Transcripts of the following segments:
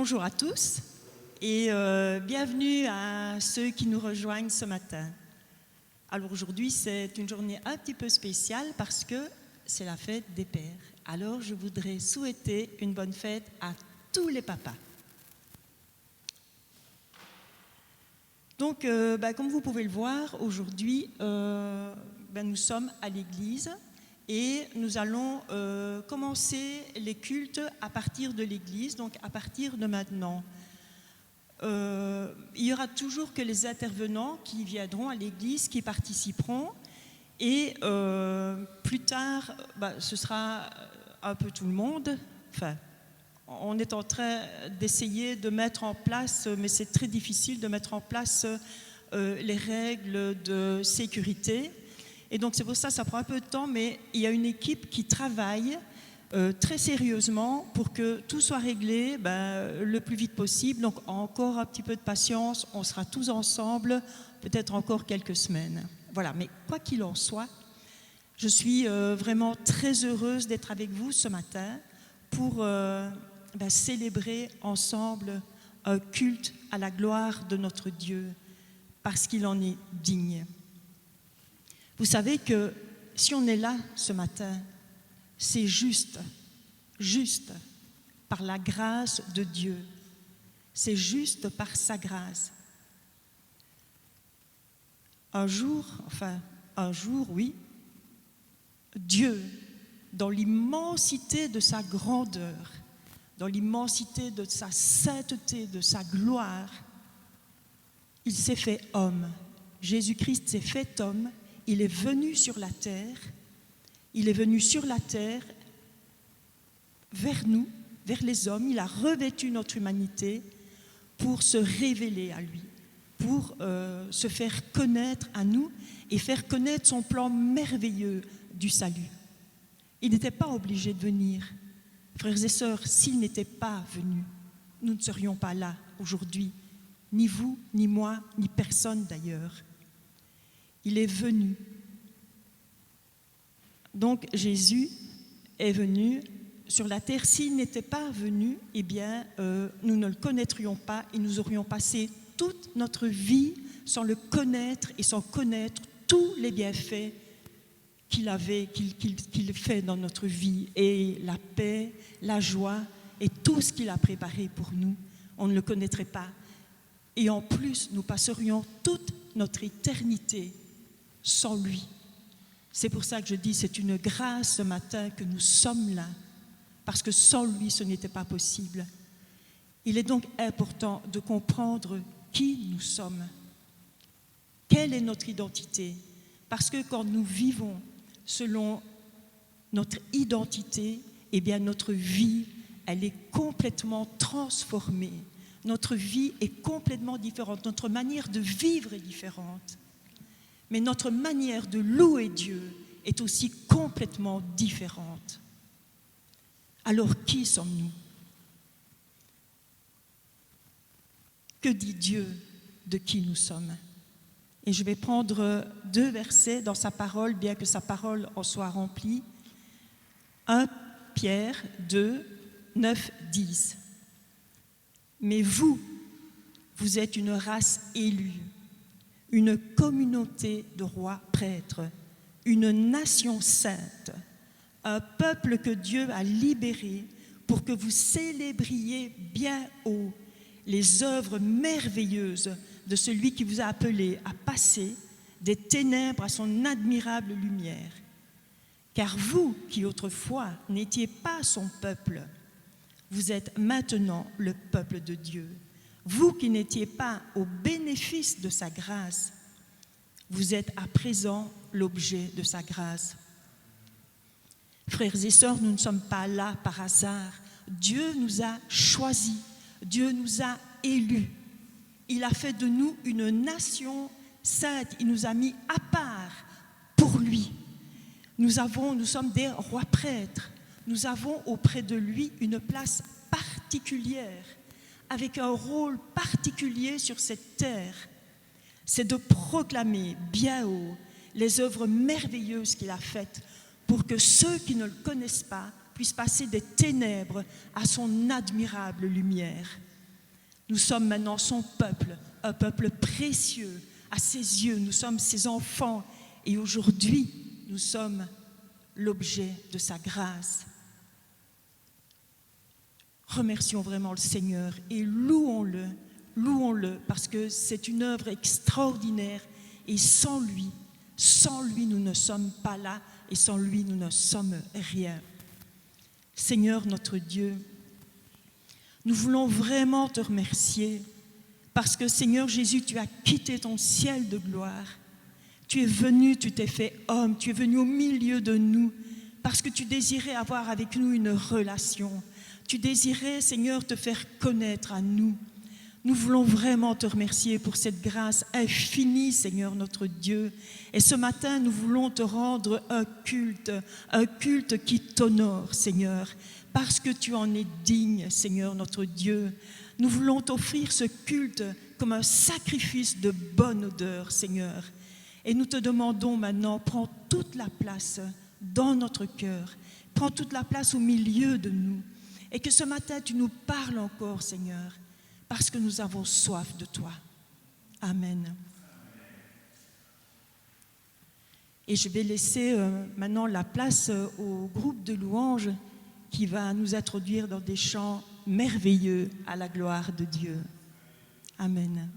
Bonjour à tous et bienvenue à ceux qui nous rejoignent ce matin. Alors aujourd'hui, c'est une journée un petit peu spéciale parce que c'est la fête des pères. Alors je voudrais souhaiter une bonne fête à tous les papas. Donc, comme vous pouvez le voir, aujourd'hui, nous sommes à l'église et nous allons commencer les cultes à partir de l'église, donc à partir de maintenant. Il y aura toujours que les intervenants qui viendront à l'église, qui participeront, et plus tard, ce sera un peu tout le monde. Enfin, on est en train d'essayer de mettre en place, mais c'est très difficile de mettre en place les règles de sécurité. Et donc c'est pour ça que ça prend un peu de temps, mais il y a une équipe qui travaille très sérieusement pour que tout soit réglé le plus vite possible. Donc encore un petit peu de patience, on sera tous ensemble, peut-être encore quelques semaines. Voilà, mais quoi qu'il en soit, je suis vraiment très heureuse d'être avec vous ce matin pour célébrer ensemble un culte à la gloire de notre Dieu, parce qu'il en est digne. Vous savez que si on est là ce matin, c'est juste par la grâce de Dieu. C'est juste par sa grâce. Un jour, oui, Dieu, dans l'immensité de sa grandeur, dans l'immensité de sa sainteté, de sa gloire, il s'est fait homme. Jésus-Christ s'est fait homme. Il est venu sur la terre. Il est venu sur la terre vers nous, vers les hommes. Il a revêtu notre humanité pour se révéler à lui, pour se faire connaître à nous et faire connaître son plan merveilleux du salut. Il n'était pas obligé de venir. Frères et sœurs, s'il n'était pas venu, nous ne serions pas là aujourd'hui, ni vous, ni moi, ni personne d'ailleurs. Il est venu. Donc Jésus est venu sur la terre. S'il n'était pas venu, eh bien, nous ne le connaîtrions pas et nous aurions passé toute notre vie sans le connaître et sans connaître tous les bienfaits qu'il fait dans notre vie, et la paix, la joie et tout ce qu'il a préparé pour nous. On ne le connaîtrait pas. Et en plus, nous passerions toute notre éternité sans lui. C'est pour ça que je dis, c'est une grâce ce matin que nous sommes là, parce que sans lui, ce n'était pas possible. Il est donc important de comprendre qui nous sommes. Quelle est notre identité? Parce que quand nous vivons selon notre identité, eh bien notre vie, elle est complètement transformée. Notre vie est complètement différente. Notre manière de vivre est différente. Mais notre manière de louer Dieu est aussi complètement différente. Alors, qui sommes-nous? Que dit Dieu de qui nous sommes? Et je vais prendre 2 versets dans sa parole, bien que sa parole en soit remplie. 1 Pierre 2, 9, 10. Mais vous êtes une race élue, une communauté de rois prêtres, une nation sainte, un peuple que Dieu a libéré pour que vous célébriez bien haut les œuvres merveilleuses de celui qui vous a appelé à passer des ténèbres à son admirable lumière. Car vous, qui autrefois n'étiez pas son peuple, vous êtes maintenant le peuple de Dieu. Vous qui n'étiez pas au bénéfice de sa grâce, vous êtes à présent l'objet de sa grâce. Frères et sœurs, nous ne sommes pas là par hasard. Dieu nous a choisis, Dieu nous a élus. Il a fait de nous une nation sainte, il nous a mis à part pour lui. Nous sommes des rois prêtres, nous avons auprès de lui une place particulière, avec un rôle particulier sur cette terre. C'est de proclamer bien haut les œuvres merveilleuses qu'il a faites pour que ceux qui ne le connaissent pas puissent passer des ténèbres à son admirable lumière. Nous sommes maintenant son peuple, un peuple précieux à ses yeux. Nous sommes ses enfants et aujourd'hui, nous sommes l'objet de sa grâce. Remercions vraiment le Seigneur et louons-le, parce que c'est une œuvre extraordinaire et sans lui, nous ne sommes pas là et sans lui, nous ne sommes rien. Seigneur notre Dieu, nous voulons vraiment te remercier parce que Seigneur Jésus, tu as quitté ton ciel de gloire. Tu es venu, tu t'es fait homme, tu es venu au milieu de nous parce que tu désirais avoir avec nous une relation. Tu désirais, Seigneur, te faire connaître à nous. Nous voulons vraiment te remercier pour cette grâce infinie, Seigneur notre Dieu. Et ce matin, nous voulons te rendre un culte qui t'honore, Seigneur, parce que tu en es digne, Seigneur notre Dieu. Nous voulons t'offrir ce culte comme un sacrifice de bonne odeur, Seigneur. Et nous te demandons maintenant, prends toute la place dans notre cœur, prends toute la place au milieu de nous. Et que ce matin, tu nous parles encore, Seigneur, parce que nous avons soif de toi. Amen. Et je vais laisser maintenant la place au groupe de louanges qui va nous introduire dans des chants merveilleux à la gloire de Dieu. Amen.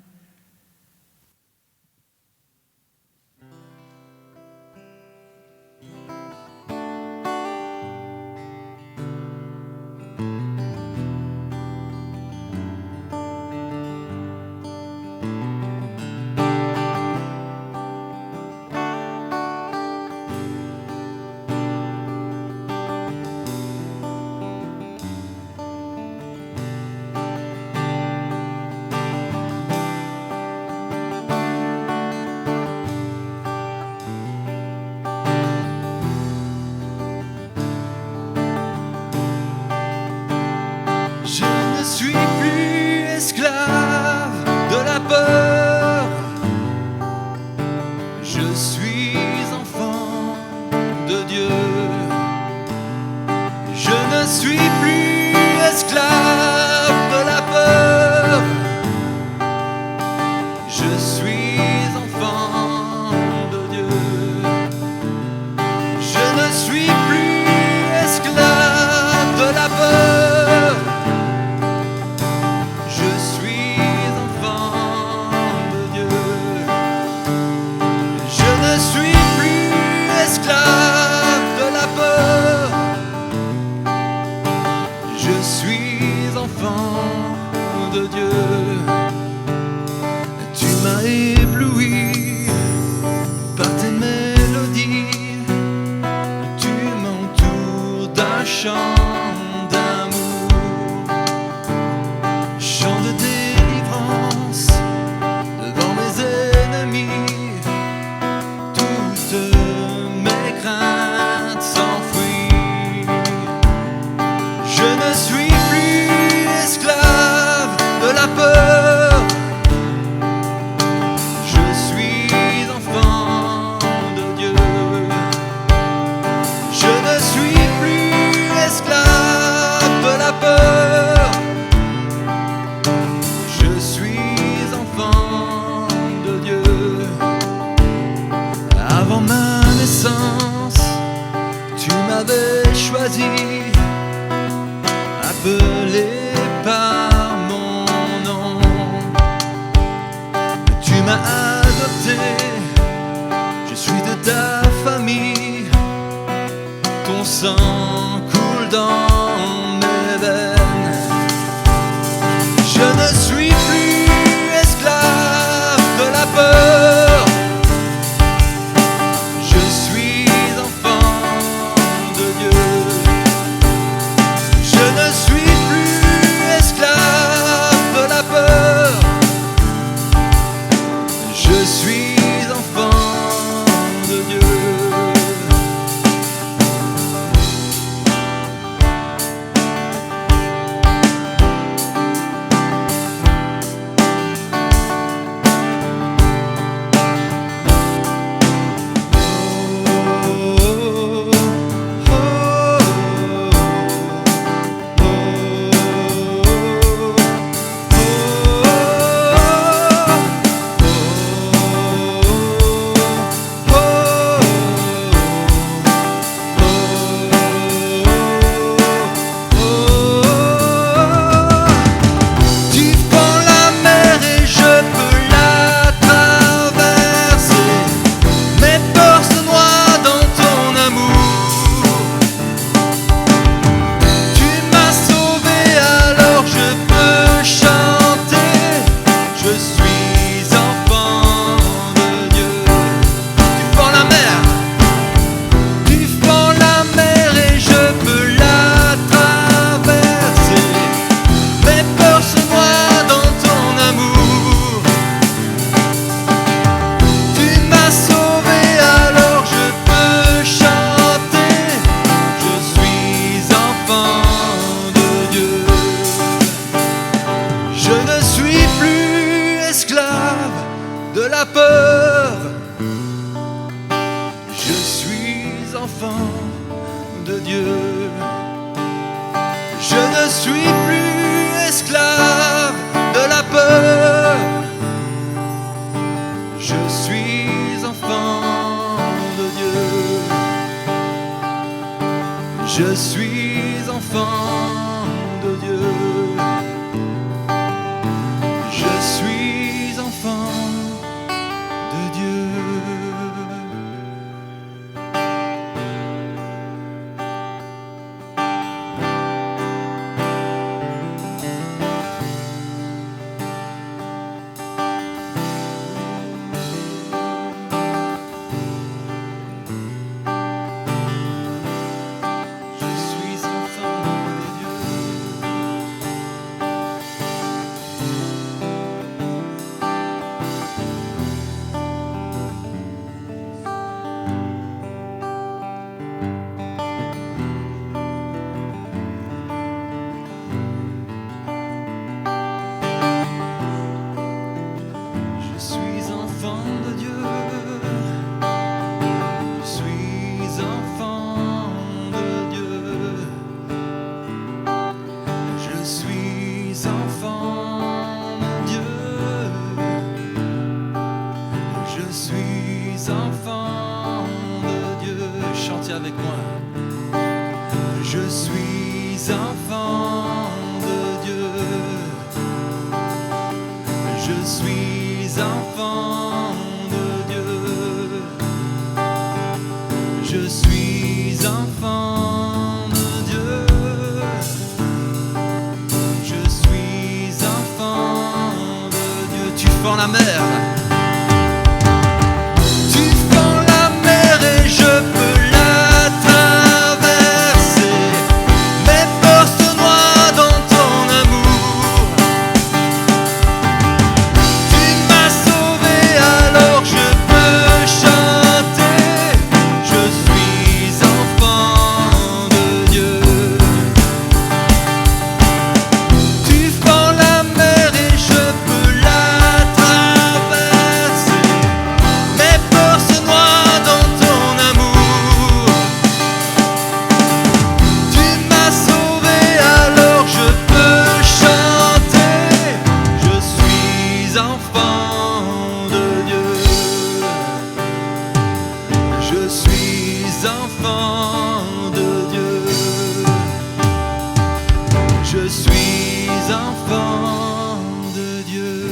suis plus esclave de la peur. Je suis enfant de Dieu. Je suis enfant de Dieu. Je suis enfant de Dieu. Avec moi, je suis enfant de Dieu. Je suis enfant de Dieu. Je suis enfant de Dieu. Je suis enfant de Dieu. Tu fends la mer. Tu fends la mer et je peux je suis enfant de Dieu.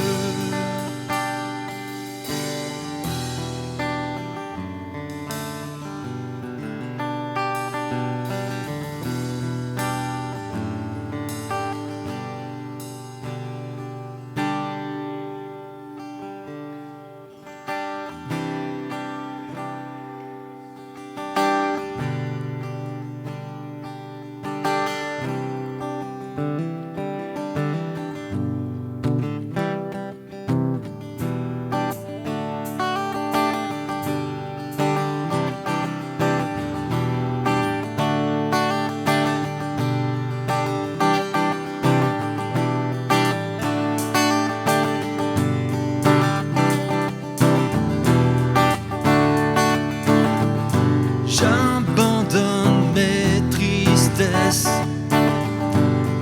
J'abandonne mes tristesses,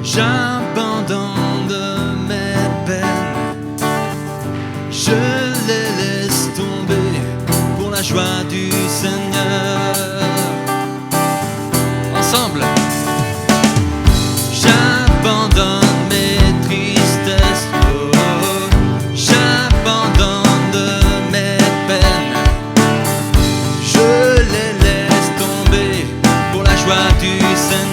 j'abandonne mes peines, je les laisse tomber pour la joie du Seigneur. Ensemble, j'abandonne mes tristesses, oh, j'abandonne mes peines, je les laisse tomber pour la joie du Seigneur.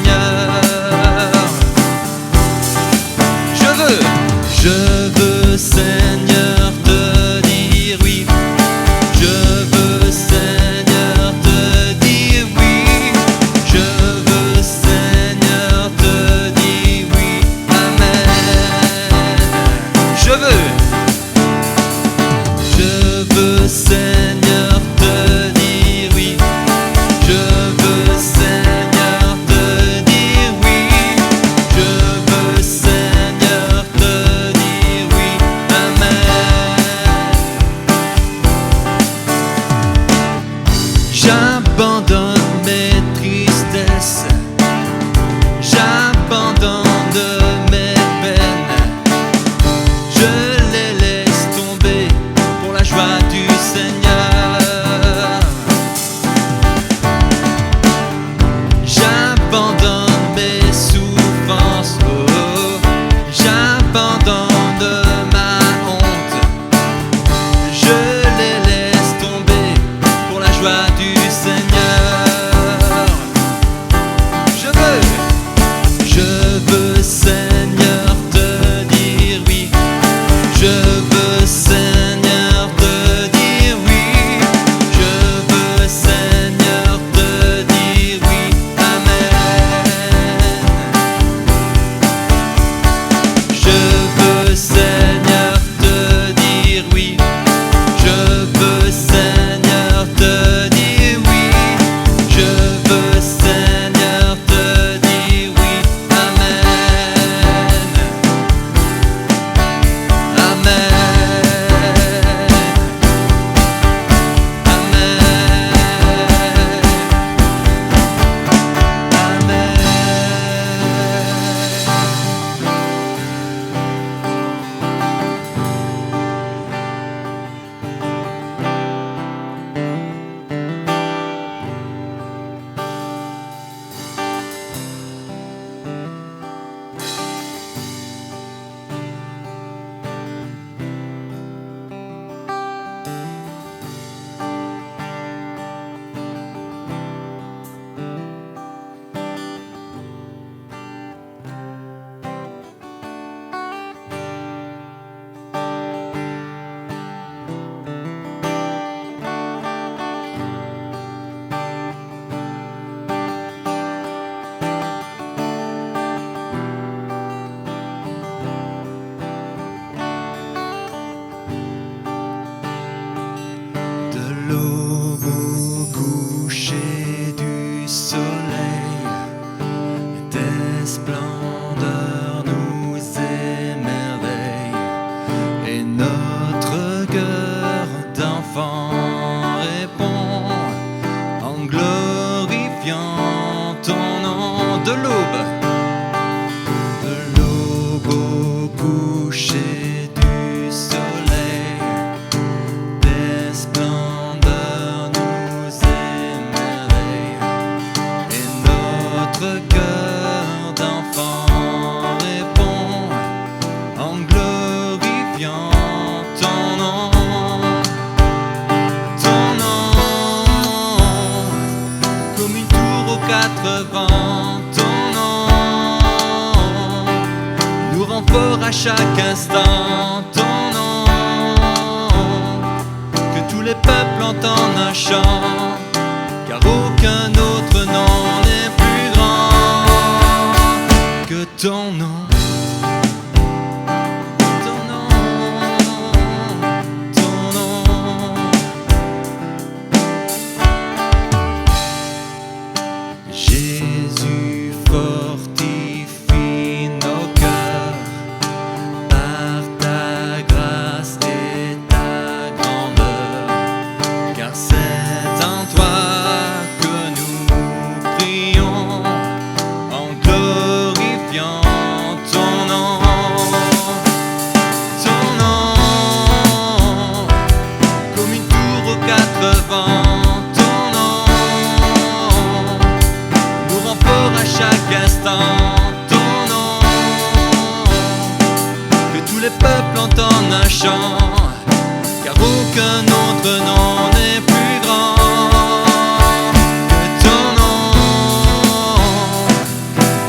fort à chaque instant ton nom, que tous les peuples entendent un chant, car aucun autre nom n'est plus grand que ton nom. Jésus fortifie nos cœurs par ta grâce et ta grandeur, car c'est en toi que nous prions en glorifiant ton nom. Ton nom, comme une tour aux quatre vents, à chaque instant ton nom, que tous les peuples entendent un chant, car aucun autre nom n'est plus grand que ton nom.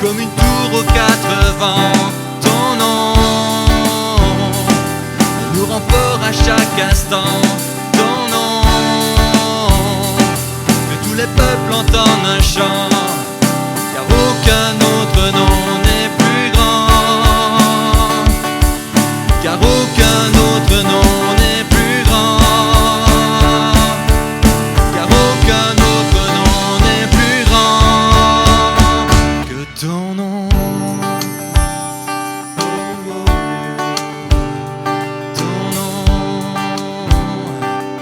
Comme une tour aux quatre vents, ton nom nous rend fort à chaque instant. Ton nom, que tous les peuples entendent un chant, aucun autre nom n'est plus grand, car aucun autre nom n'est plus grand, car aucun autre nom n'est plus grand que ton nom. Ton nom,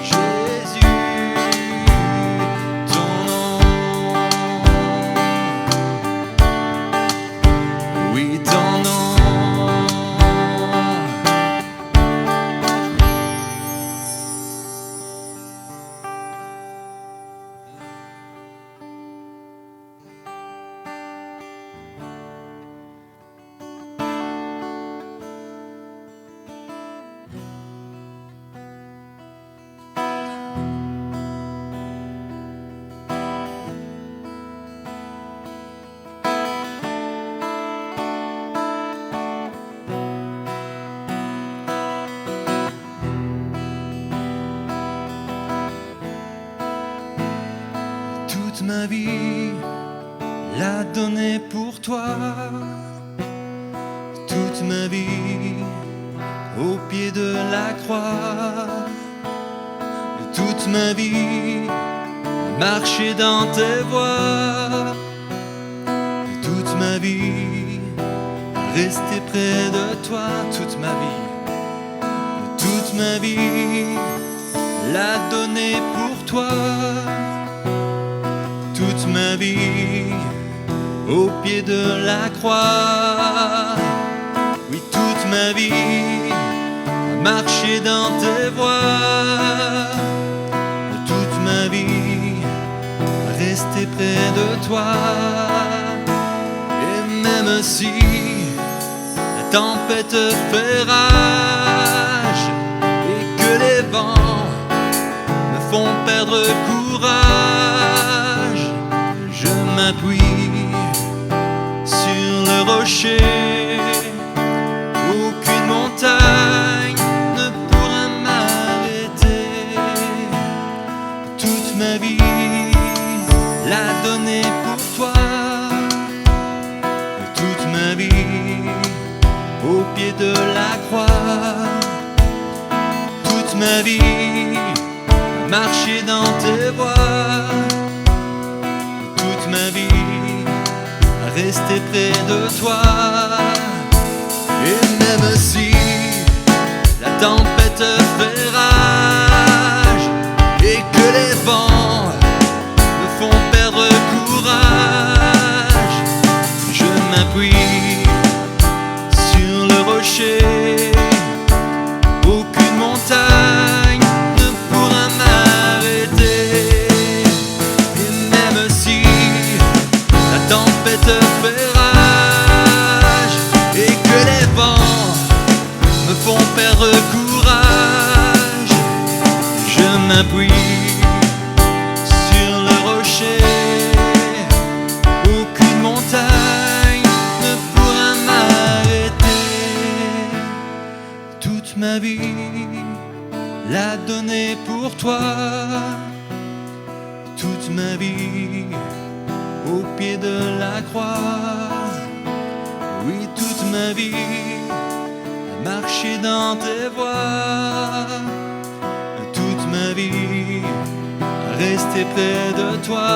Jésus, ton nom. Oui, ton nom. Toute ma vie l'a donnée pour toi, toute ma vie au pied de la croix, toute ma vie marcher dans tes voies, toute ma vie rester près de toi, toute ma vie l'a donnée pour toi. Toute ma vie au pied de la croix, oui, toute ma vie marcher dans tes voies, toute ma vie rester près de toi. Et même si la tempête fait rage et que les vents me font perdre courage, je m'appuie sur le rocher. Aucune montagne ne pourra m'arrêter. Toute ma vie l'a donnée pour toi. Toute ma vie au pied de la croix. Toute ma vie marcher dans tes voies. Toute ma vie rester près de toi. Et même si la tempête fait rage et que les vents me font perdre courage, je m'appuie sur le rocher. Aucune montagne ne pourra m'arrêter. Et même si la tempête fait rage ma vie, la donner pour toi. Toute ma vie au pied de la croix. Oui, toute ma vie à marcher dans tes voies. Toute ma vie à rester près de toi.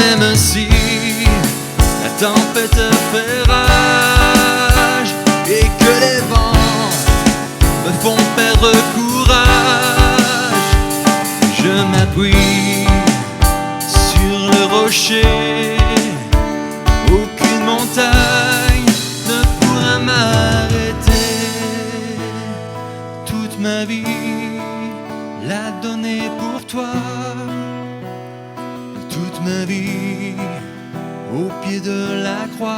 Même si la tempête fait rage et que les vents me font perdre courage, je m'appuie sur le rocher. Aucune montagne ne pourra m'arrêter. Toute ma vie la donner pour toi. Toute ma vie au pied de la croix.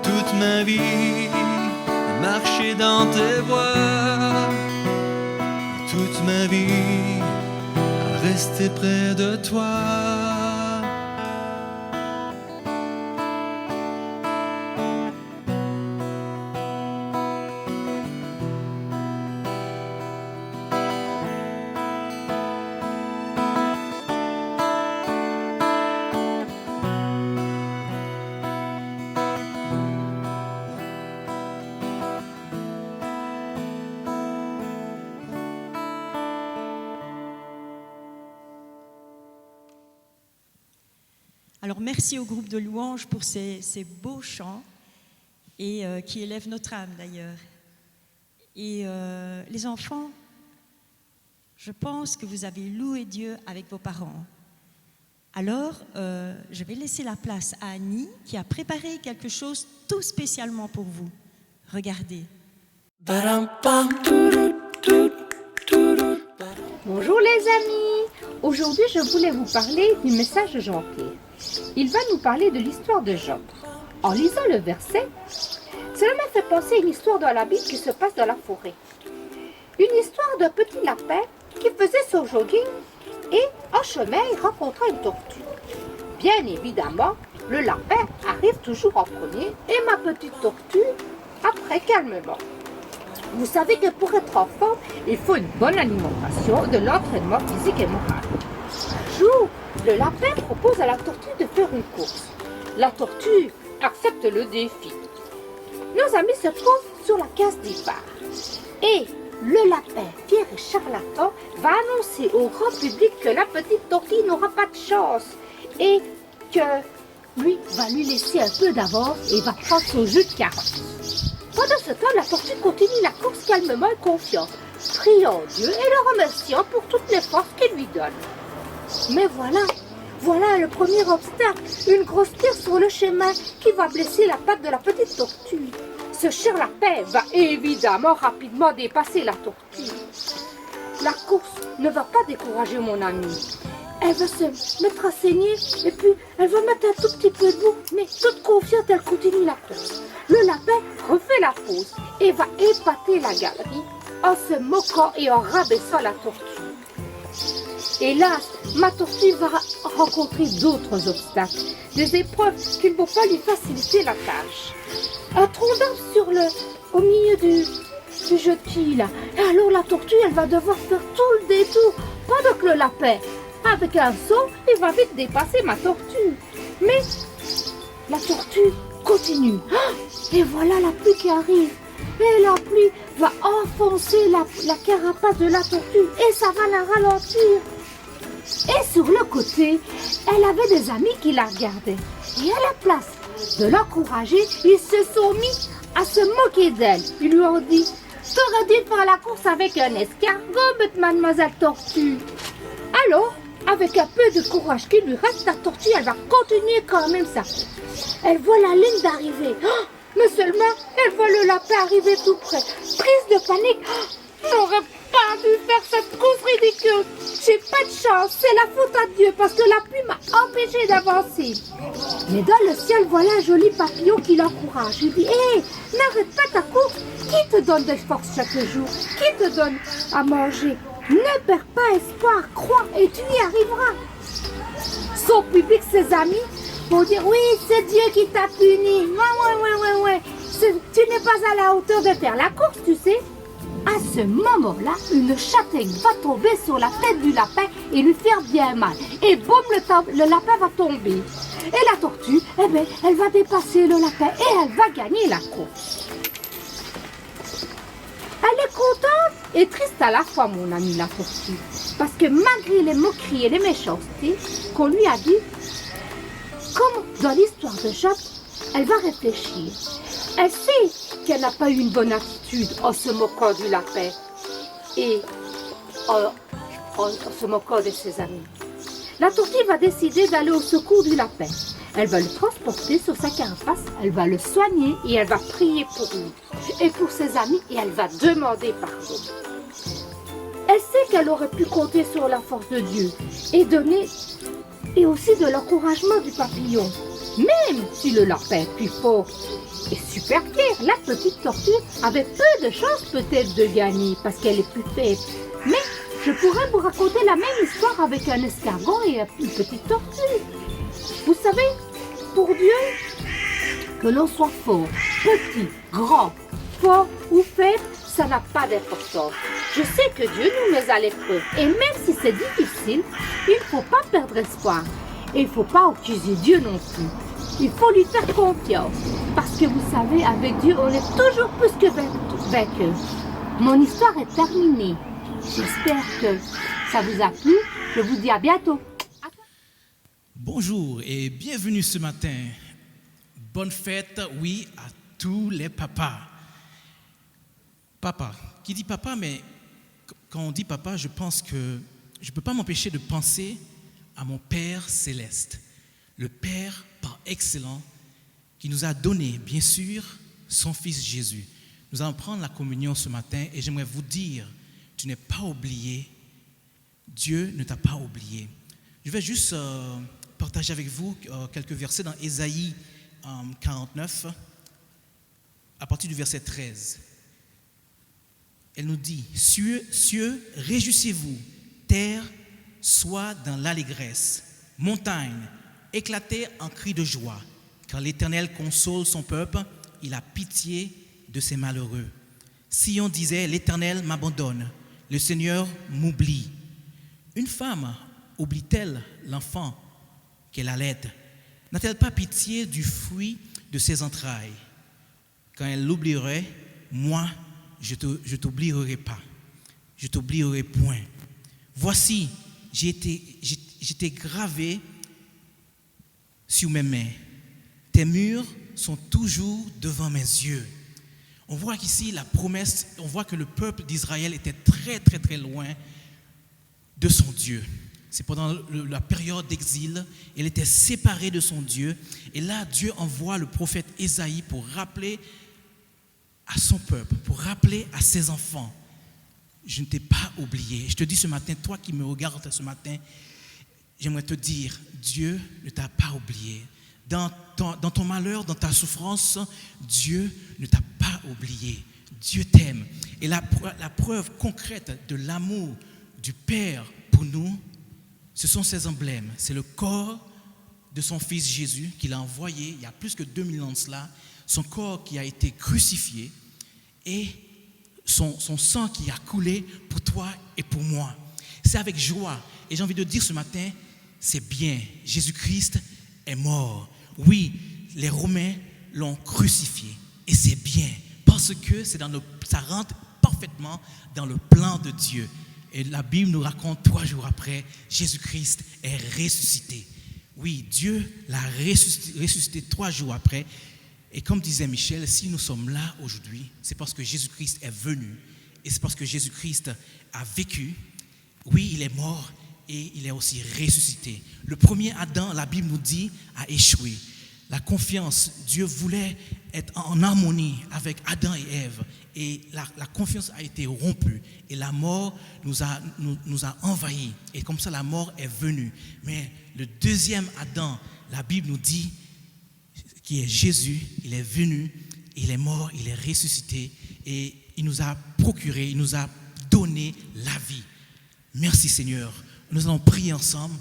Toute ma vie marcher dans tes voies. Toute ma vie à rester près de toi. Alors merci au groupe de louanges pour ces beaux chants et qui élèvent notre âme d'ailleurs. Et les enfants, je pense que vous avez loué Dieu avec vos parents. Alors, je vais laisser la place à Annie qui a préparé quelque chose tout spécialement pour vous. Regardez. Bonjour les amis, aujourd'hui je voulais vous parler du message de Jean-Pierre. Il va nous parler de l'histoire de Job. En lisant le verset, cela m'a fait penser à une histoire dans la Bible qui se passe dans la forêt. Une histoire d'un petit lapin qui faisait son jogging et en chemin il rencontra une tortue. Bien évidemment, le lapin arrive toujours en premier et ma petite tortue après calmement. Vous savez que pour être en forme, il faut une bonne alimentation, de l'entraînement physique et moral. Un jour, le lapin propose à la tortue de faire une course. La tortue accepte le défi. Nos amis se trouvent sur la case départ. Et le lapin, fier et charlatan, va annoncer au grand public que la petite tortue n'aura pas de chance et que lui va lui laisser un peu d'avance et va prendre son jus de carotte. Pendant ce temps, la tortue continue la course calmement et confiante, priant Dieu et le remerciant pour toutes les forces qu'il lui donne. Mais voilà le premier obstacle, une grosse pierre sur le chemin qui va blesser la patte de la petite tortue. Ce cher lapin va évidemment rapidement dépasser la tortue. La course ne va pas décourager mon amie. Elle va se mettre à saigner et puis elle va mettre un tout petit peu de boue, mais toute confiante, elle continue la course. Le lapin refait la pause et va épater la galerie en se moquant et en rabaissant la tortue. Hélas, ma tortue va rencontrer d'autres obstacles, des épreuves qui ne vont pas lui faciliter la tâche. Un tronc d'arbre au milieu du jetis là. Et alors la tortue, elle va devoir faire tout le détour pendant que le lapin, avec un saut, il va vite dépasser ma tortue. Mais la tortue continue. Et voilà la pluie qui arrive. Et la pluie va enfoncer la carapace de la tortue et ça va la ralentir. Et sur le côté, elle avait des amis qui la regardaient. Et à la place de l'encourager, ils se sont mis à se moquer d'elle. Ils lui ont dit « T'aurais dû faire la course avec un escargot, mademoiselle tortue. » Alors, avec un peu de courage qui lui reste, la tortue, elle va continuer quand même sa course. Elle voit la ligne d'arrivée. Mais seulement, elle voit le lapin arriver tout près. Prise de panique. J'aurais pas dû faire cette course ridicule. J'ai pas de chance, c'est la faute à Dieu parce que la pluie m'a empêché d'avancer. Mais dans le ciel, voilà un joli papillon qui l'encourage. Il dit, hé, n'arrête pas ta course. Qui te donne des forces chaque jour? Qui te donne à manger? Ne perds pas espoir, crois et tu y arriveras. Son public, ses amis, vont dire, oui, c'est Dieu qui t'a puni. Ouais. Tu n'es pas à la hauteur de faire la course, tu sais. À ce moment-là, une châtaigne va tomber sur la tête du lapin et lui faire bien mal. Et boum, le lapin va tomber. Et la tortue, eh bien, elle va dépasser le lapin et elle va gagner la course. Elle est contente et triste à la fois, mon ami la tortue. Parce que malgré les moqueries et les méchancetés qu'on lui a dit, comme dans l'histoire de Job, elle va réfléchir. Elle sait qu'elle n'a pas eu une bonne attitude en se moquant du lapin et en se moquant de ses amis. La tortue va décider d'aller au secours du lapin. Elle va le transporter sur sa carapace, elle va le soigner et elle va prier pour lui et pour ses amis et elle va demander pardon. Elle sait qu'elle aurait pu compter sur la force de Dieu et aussi de l'encouragement du papillon. Même si le lapin est plus fort et super fier, la petite tortue avait peu de chance peut-être de gagner parce qu'elle est plus faible. Mais je pourrais vous raconter la même histoire avec un escargot et une petite tortue. Vous savez, pour Dieu, que l'on soit fort, petit, grand, fort ou faible, ça n'a pas d'importance. Je sais que Dieu nous met à l'épreuve et même si c'est difficile, il ne faut pas perdre espoir. Et il ne faut pas accuser Dieu non plus. Il faut lui faire confiance. Parce que vous savez, avec Dieu, on est toujours plus que vainqueur. Mon histoire est terminée. J'espère que ça vous a plu. Je vous dis à bientôt. Bonjour et bienvenue ce matin. Bonne fête, oui, à tous les papas. Papa, qui dit papa, mais quand on dit papa, je pense que je ne peux pas m'empêcher de penser à mon Père céleste, le Père par excellence qui nous a donné, bien sûr, son Fils Jésus. Nous allons prendre la communion ce matin et j'aimerais vous dire, tu n'es pas oublié, Dieu ne t'a pas oublié. Je vais juste partager avec vous quelques versets dans Ésaïe 49, à partir du verset 13. Elle nous dit, cieux, réjouissez-vous, terre, sois dans l'allégresse, montagne, éclatez en cris de joie, car l'Éternel console son peuple, il a pitié de ses malheureux. Sion disait, l'Éternel m'abandonne, le Seigneur m'oublie. Une femme oublie-t-elle l'enfant qu'elle allait? N'a-t-elle pas pitié du fruit de ses entrailles? Quand elle l'oublierait, moi, je t'oublierai pas, je t'oublierai point. Voici, j'étais gravé sur mes mains. Tes murs sont toujours devant mes yeux. On voit qu'ici la promesse, on voit que le peuple d'Israël était très très très loin de son Dieu. C'est pendant la période d'exil, il était séparé de son Dieu. Et là, Dieu envoie le prophète Ésaïe pour rappeler à son peuple, pour rappeler à ses enfants, je ne t'ai pas oublié. Je te dis ce matin, toi qui me regardes ce matin, j'aimerais te dire, Dieu ne t'a pas oublié. Dans ton malheur, dans ta souffrance, Dieu ne t'a pas oublié. Dieu t'aime. Et la preuve concrète de l'amour du Père pour nous, ce sont ces emblèmes. C'est le corps de son Fils Jésus qu'il a envoyé il y a plus que 2000 ans de cela, son corps qui a été crucifié et son sang qui a coulé pour toi et pour moi. C'est avec joie. Et j'ai envie de dire ce matin, c'est bien. Jésus-Christ est mort. Oui, les Romains l'ont crucifié. Et c'est bien. Parce que ça rentre parfaitement dans le plan de Dieu. Et la Bible nous raconte 3 jours après, Jésus-Christ est ressuscité. Oui, Dieu l'a ressuscité 3 jours après. Et comme disait Michel, si nous sommes là aujourd'hui, c'est parce que Jésus-Christ est venu. Et c'est parce que Jésus-Christ a vécu. Oui, il est mort et il est aussi ressuscité. Le premier Adam, la Bible nous dit, a échoué. La confiance, Dieu voulait être en harmonie avec Adam et Ève. et la confiance a été rompue et la mort nous a envahis. Et comme ça, la mort est venue. Mais le deuxième Adam, la Bible nous dit, qui est Jésus, il est venu, il est mort, il est ressuscité et il nous a procuré, il nous a donné la vie. Merci Seigneur. Nous allons prier ensemble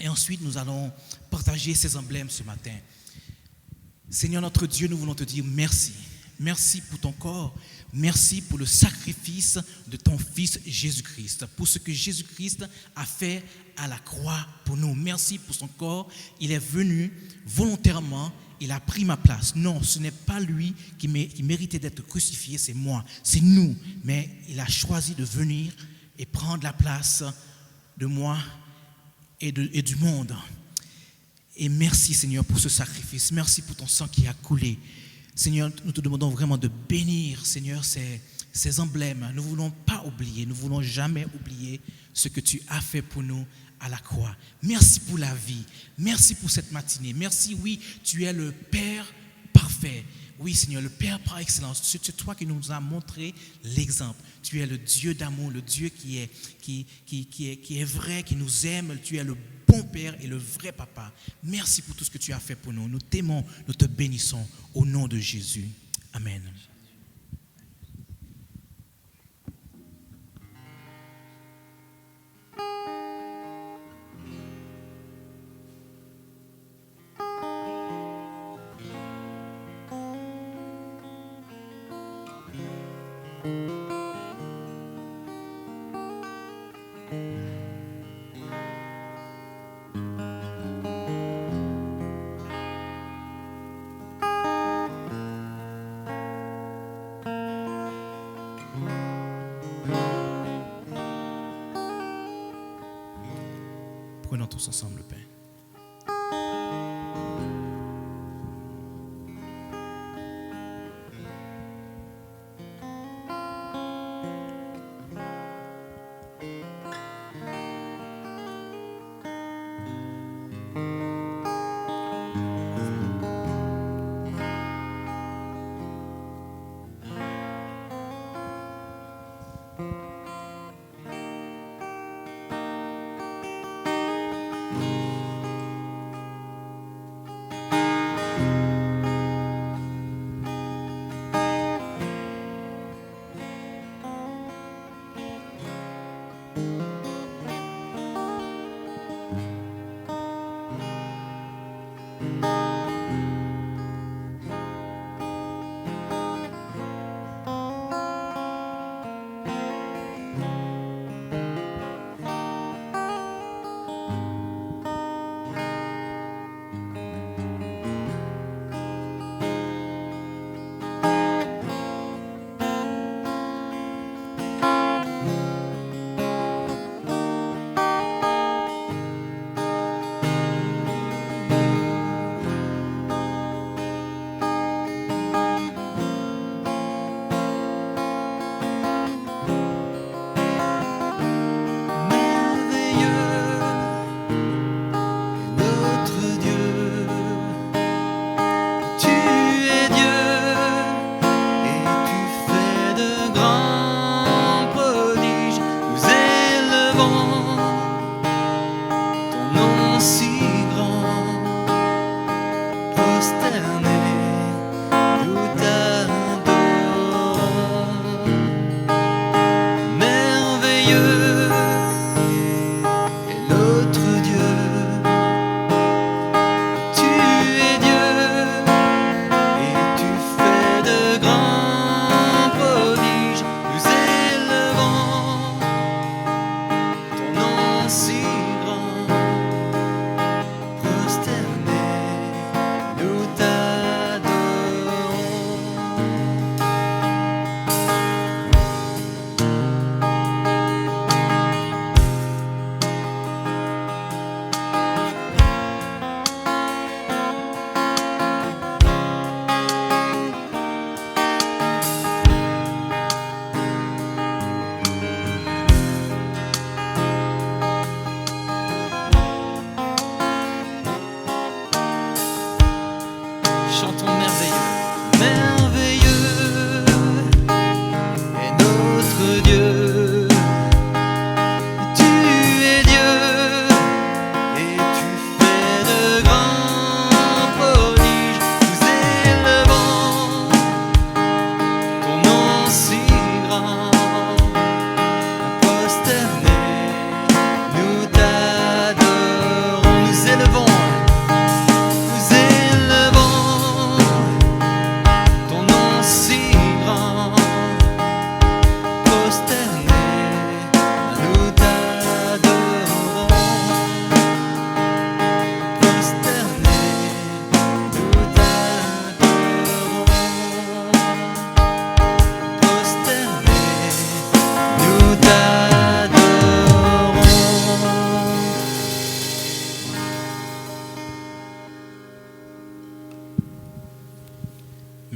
et ensuite nous allons partager ces emblèmes ce matin. Seigneur notre Dieu, nous voulons te dire merci. Merci pour ton corps. Merci pour le sacrifice de ton Fils Jésus-Christ, pour ce que Jésus-Christ a fait à la croix pour nous. Merci pour son corps. Il est venu volontairement, il a pris ma place. Non, ce n'est pas lui qui méritait d'être crucifié, c'est moi, c'est nous. Mais il a choisi de venir et prendre la place de moi et du monde. Et merci Seigneur pour ce sacrifice. Merci pour ton sang qui a coulé. Seigneur, nous te demandons vraiment de bénir, Seigneur, ces emblèmes. Nous ne voulons pas oublier, nous ne voulons jamais oublier ce que tu as fait pour nous à la croix. Merci pour la vie. Merci pour cette matinée. Merci, oui, tu es le Père parfait. Oui, Seigneur, le Père par excellence. C'est toi qui nous as montré l'exemple. Tu es le Dieu d'amour, le Dieu qui est vrai, qui nous aime. Tu es le bon Père et le vrai Papa. Merci pour tout ce que tu as fait pour nous. Nous t'aimons, nous te bénissons au nom de Jésus. Amen. Prenons tous ensemble le pain.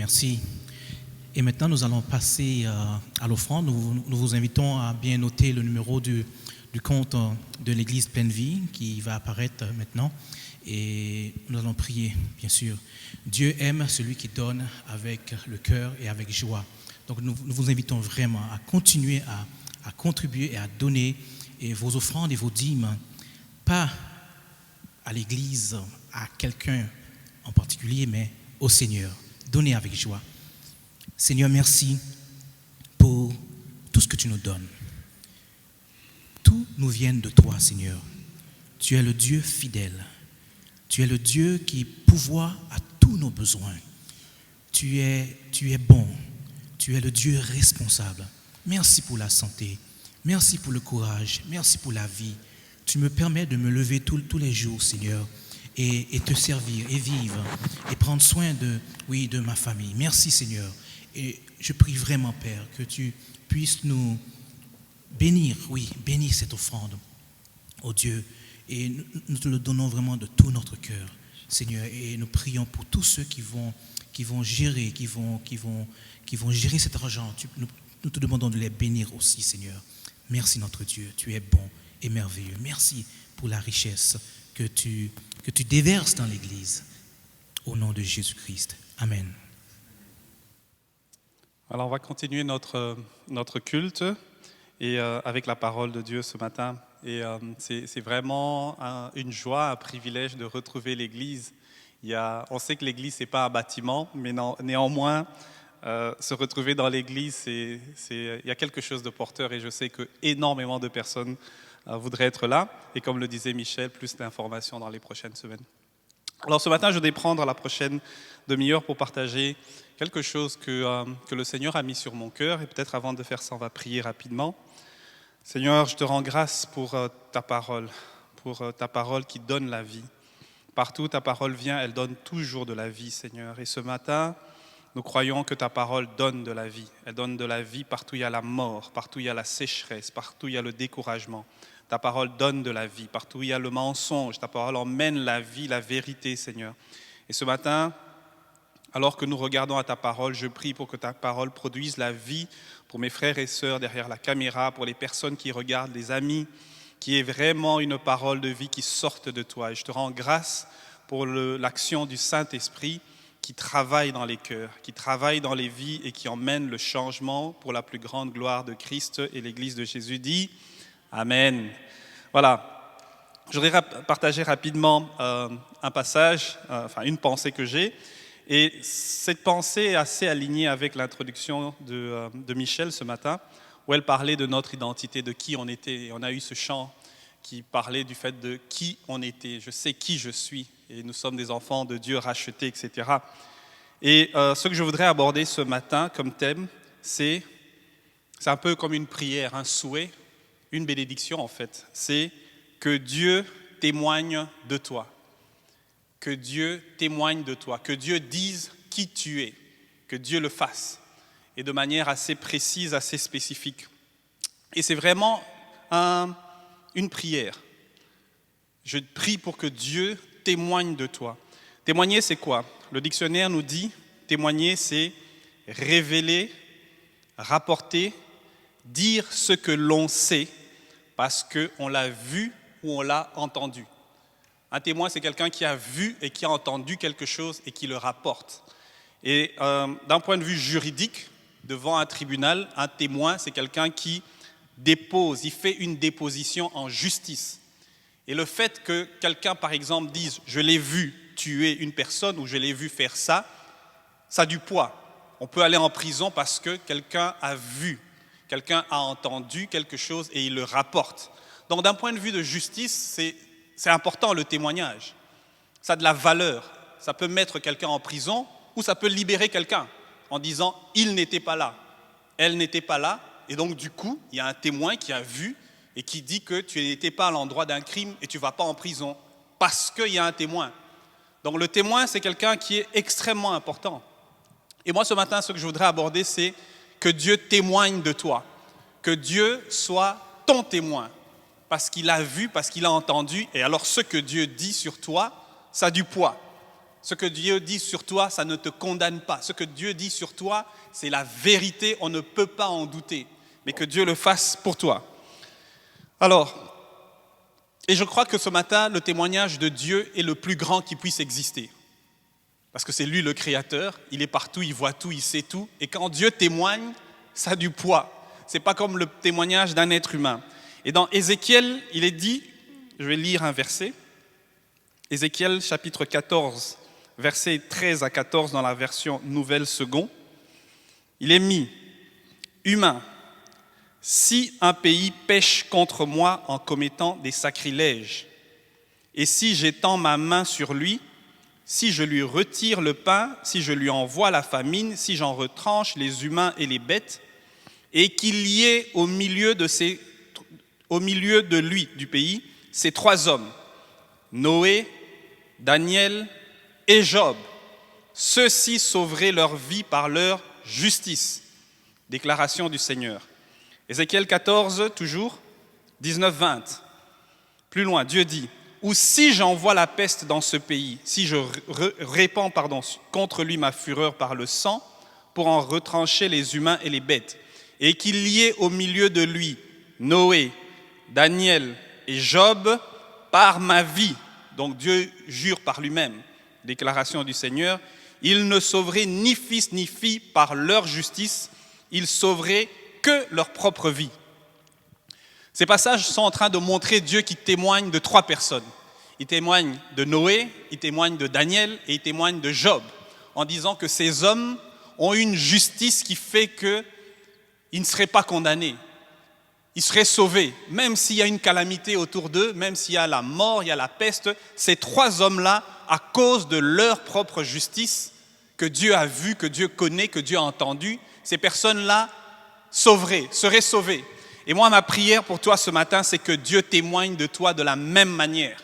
merci. Et maintenant, nous allons passer à l'offrande. Nous vous invitons à bien noter le numéro du compte de l'Église Pleine Vie qui va apparaître maintenant. Et nous allons prier, bien sûr. Dieu aime celui qui donne avec le cœur et avec joie. Donc nous vous invitons vraiment à continuer à contribuer et à donner et vos offrandes et vos dîmes, pas à l'Église, à quelqu'un en particulier, mais au Seigneur. Donnez avec joie. Seigneur, merci pour tout ce que tu nous donnes. Tout nous vient de toi, Seigneur. Tu es le Dieu fidèle. Tu es le Dieu qui pourvoit à tous nos besoins. Tu es bon. Tu es le Dieu responsable. Merci pour la santé. Merci pour le courage. Merci pour la vie. Tu me permets de me lever tous les jours, Seigneur, et te servir et vivre et prendre soin de ma famille. Merci, Seigneur. Et je prie vraiment, Père, que tu puisses nous bénir cette offrande, oh Dieu. Et nous te le donnons vraiment de tout notre cœur, Seigneur. Et nous prions pour tous ceux qui vont gérer, qui vont gérer cet argent. Nous te demandons de les bénir aussi, Seigneur. Merci, notre Dieu. Tu es bon et merveilleux. Merci pour la richesse que tu déverses dans l'Église. Au nom de Jésus-Christ. Amen. Alors, on va continuer notre culte et avec la parole de Dieu ce matin. Et c'est vraiment une joie, un privilège de retrouver l'Église. On sait que l'Église, ce n'est pas un bâtiment, mais néanmoins, se retrouver dans l'Église, il y a quelque chose de porteur. Et je sais qu'énormément de personnes voudraient être là. Et comme le disait Michel, plus d'informations dans les prochaines semaines. Alors ce matin, je vais prendre la prochaine demi-heure pour partager quelque chose que le Seigneur a mis sur mon cœur. Et peut-être avant de faire ça, on va prier rapidement. Seigneur, je te rends grâce pour ta parole qui donne la vie. Partout où ta parole vient, elle donne toujours de la vie, Seigneur. Et ce matin, nous croyons que ta parole donne de la vie. Elle donne de la vie partout où il y a la mort, partout où il y a la sécheresse, partout où il y a le découragement. Ta parole donne de la vie. Partout où il y a le mensonge, ta parole emmène la vie, la vérité, Seigneur. Et ce matin, alors que nous regardons à ta parole, je prie pour que ta parole produise la vie pour mes frères et sœurs derrière la caméra, pour les personnes qui regardent, les amis, qui est vraiment une parole de vie qui sorte de toi. Et je te rends grâce pour l'action du Saint-Esprit qui travaille dans les cœurs, qui travaille dans les vies et qui emmène le changement pour la plus grande gloire de Christ et l'Église de Jésus dit Amen. Voilà. Je voudrais partager rapidement un passage, une pensée que j'ai. Et cette pensée est assez alignée avec l'introduction de Michel ce matin, où elle parlait de notre identité, de qui on était. Et on a eu ce chant qui parlait du fait de qui on était. Je sais qui je suis et nous sommes des enfants de Dieu rachetés, etc. Et ce que je voudrais aborder ce matin comme thème, c'est un peu comme une prière, un souhait, une bénédiction en fait. C'est que Dieu témoigne de toi. Que Dieu témoigne de toi, que Dieu dise qui tu es, que Dieu le fasse, et de manière assez précise, assez spécifique. Et c'est vraiment une prière. Je prie pour que Dieu témoigne de toi. Témoigner, c'est quoi? Le dictionnaire nous dit, témoigner, c'est révéler, rapporter, dire ce que l'on sait parce qu'on l'a vu ou on l'a entendu. Un témoin, c'est quelqu'un qui a vu et qui a entendu quelque chose et qui le rapporte. Et d'un point de vue juridique, devant un tribunal, un témoin, c'est quelqu'un qui dépose, il fait une déposition en justice. Et le fait que quelqu'un, par exemple, dise « je l'ai vu tuer une personne » ou « je l'ai vu faire ça », ça a du poids. On peut aller en prison parce que quelqu'un a vu, quelqu'un a entendu quelque chose et il le rapporte. Donc d'un point de vue de justice, c'est important le témoignage. Ça a de la valeur. Ça peut mettre quelqu'un en prison ou ça peut libérer quelqu'un en disant « il n'était pas là, elle n'était pas là ». Et donc du coup, il y a un témoin qui a vu et qui dit que tu n'étais pas à l'endroit d'un crime et tu ne vas pas en prison parce qu'il y a un témoin. Donc le témoin, c'est quelqu'un qui est extrêmement important. Et moi ce matin, ce que je voudrais aborder, c'est que Dieu témoigne de toi. Que Dieu soit ton témoin. Parce qu'il a vu, parce qu'il a entendu. Et alors ce que Dieu dit sur toi, ça a du poids. Ce que Dieu dit sur toi, ça ne te condamne pas. Ce que Dieu dit sur toi, c'est la vérité, on ne peut pas en douter. Mais que Dieu le fasse pour toi. Alors, et je crois que ce matin, le témoignage de Dieu est le plus grand qui puisse exister. Parce que c'est lui le créateur, il est partout, il voit tout, il sait tout. Et quand Dieu témoigne, ça a du poids. Ce n'est pas comme le témoignage d'un être humain. Et dans Ézéchiel, il est dit, je vais lire un verset, Ézéchiel chapitre 14, versets 13 à 14 dans la version Nouvelle Second, il est mis, humain, si un pays pêche contre moi en commettant des sacrilèges, et si j'étends ma main sur lui, si je lui retire le pain, si je lui envoie la famine, si j'en retranche les humains et les bêtes, et qu'il y ait au milieu de lui, du pays, ces trois hommes, Noé, Daniel et Job, ceux-ci sauveraient leur vie par leur justice. Déclaration du Seigneur. Ézéchiel 14, toujours, 19-20. Plus loin, Dieu dit, « Ou si j'envoie la peste dans ce pays, si je répands contre lui ma fureur par le sang, pour en retrancher les humains et les bêtes, et qu'il y ait au milieu de lui Noé, Daniel et Job, par ma vie. » Donc Dieu jure par lui-même, déclaration du Seigneur, « Ils ne sauveraient ni fils ni fille par leur justice, ils sauveraient que leur propre vie. » Ces passages sont en train de montrer Dieu qui témoigne de trois personnes. Il témoigne de Noé, il témoigne de Daniel et il témoigne de Job, en disant que ces hommes ont une justice qui fait qu'ils ne seraient pas condamnés. Ils seraient sauvés, même s'il y a une calamité autour d'eux, même s'il y a la mort, il y a la peste. Ces trois hommes-là, à cause de leur propre justice, que Dieu a vue, que Dieu connaît, que Dieu a entendue, ces personnes-là seraient sauvées. Et moi, ma prière pour toi ce matin, c'est que Dieu témoigne de toi de la même manière.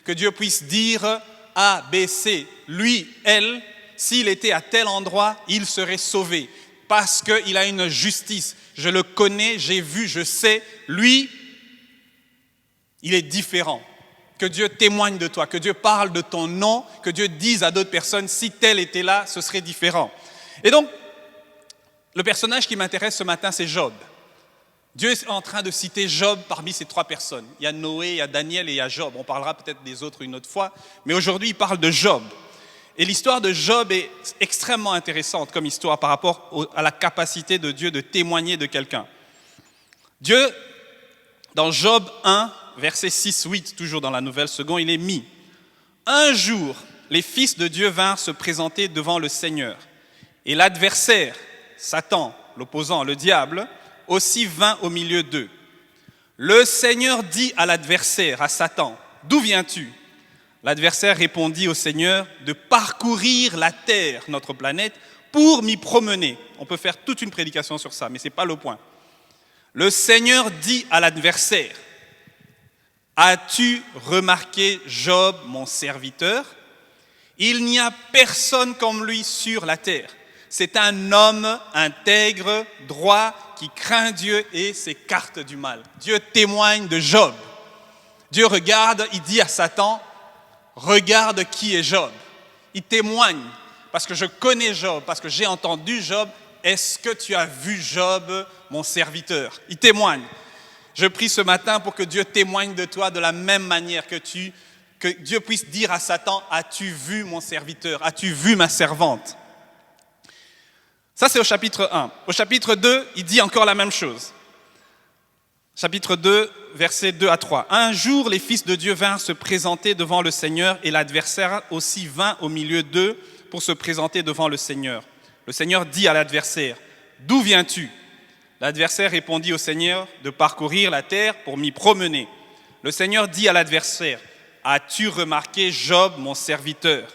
Que Dieu puisse dire A, B, C, lui, elle, s'il était à tel endroit, il serait sauvé. Parce qu'il a une justice. Je le connais, j'ai vu, je sais. Lui, il est différent. Que Dieu témoigne de toi, que Dieu parle de ton nom, que Dieu dise à d'autres personnes, si tel était là, ce serait différent. Et donc, le personnage qui m'intéresse ce matin, c'est Job. Dieu est en train de citer Job parmi ces trois personnes. Il y a Noé, il y a Daniel et il y a Job. On parlera peut-être des autres une autre fois, mais aujourd'hui, il parle de Job. Et l'histoire de Job est extrêmement intéressante comme histoire par rapport à la capacité de Dieu de témoigner de quelqu'un. Dieu, dans Job 1, verset 6-8, toujours dans la Nouvelle Seconde, il est mis. Un jour, les fils de Dieu vinrent se présenter devant le Seigneur. Et l'adversaire, Satan, l'opposant, le diable, aussi vint au milieu d'eux. Le Seigneur dit à l'adversaire, à Satan, « D'où viens-tu » L'adversaire répondit au Seigneur de parcourir la terre, notre planète, pour m'y promener. On peut faire toute une prédication sur ça, mais ce n'est pas le point. Le Seigneur dit à l'adversaire, « As-tu remarqué Job, mon serviteur ? Il n'y a personne comme lui sur la terre. C'est un homme intègre, droit, qui craint Dieu et s'écarte du mal. » Dieu témoigne de Job. Dieu regarde, il dit à Satan, « Regarde qui est Job. » Il témoigne, parce que je connais Job, parce que j'ai entendu Job. Est-ce que tu as vu Job, mon serviteur ? Il témoigne. Je prie ce matin pour que Dieu témoigne de toi de la même manière que Dieu puisse dire à Satan, « As-tu vu mon serviteur ? As-tu vu ma servante ?» Ça, c'est au chapitre 1. Au chapitre 2, il dit encore la même chose. Chapitre 2, versets 2 à 3. Un jour, les fils de Dieu vinrent se présenter devant le Seigneur et l'adversaire aussi vint au milieu d'eux pour se présenter devant le Seigneur. Le Seigneur dit à l'adversaire, « D'où viens-tu » L'adversaire répondit au Seigneur de parcourir la terre pour m'y promener. Le Seigneur dit à l'adversaire, « As-tu remarqué Job, mon serviteur ?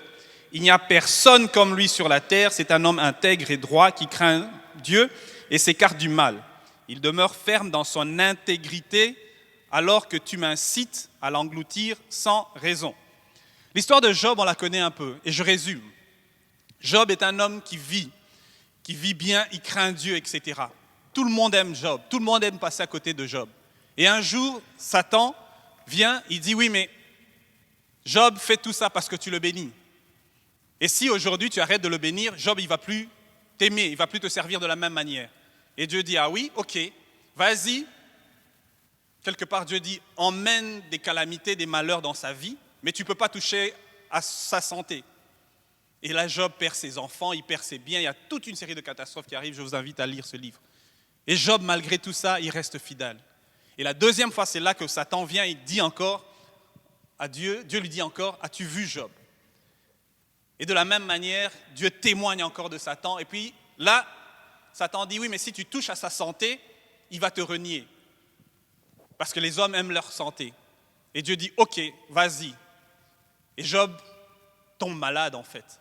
Il n'y a personne comme lui sur la terre, c'est un homme intègre et droit qui craint Dieu et s'écarte du mal. Il demeure ferme dans son intégrité alors que tu m'incites à l'engloutir sans raison. » L'histoire de Job, on la connaît un peu et je résume. Job est un homme qui vit bien, il craint Dieu, etc. Tout le monde aime Job, tout le monde aime passer à côté de Job. Et un jour, Satan vient, il dit « Oui, mais Job fait tout ça parce que tu le bénis. Et si aujourd'hui tu arrêtes de le bénir, Job, il ne va plus t'aimer, il ne va plus te servir de la même manière. Et Dieu dit, ah oui, ok, vas-y. Quelque part, Dieu dit, emmène des calamités, des malheurs dans sa vie, mais tu ne peux pas toucher à sa santé. Et là, Job perd ses enfants, il perd ses biens, il y a toute une série de catastrophes qui arrivent, je vous invite à lire ce livre. Et Job, malgré tout ça, il reste fidèle. Et la deuxième fois, c'est là que Satan vient, il dit encore à Dieu, Dieu lui dit encore, as-tu vu Job? Et de la même manière, Dieu témoigne encore de Satan. Et puis là, Satan dit, oui, mais si tu touches à sa santé, il va te renier. Parce que les hommes aiment leur santé. Et Dieu dit, ok, vas-y. Et Job tombe malade en fait.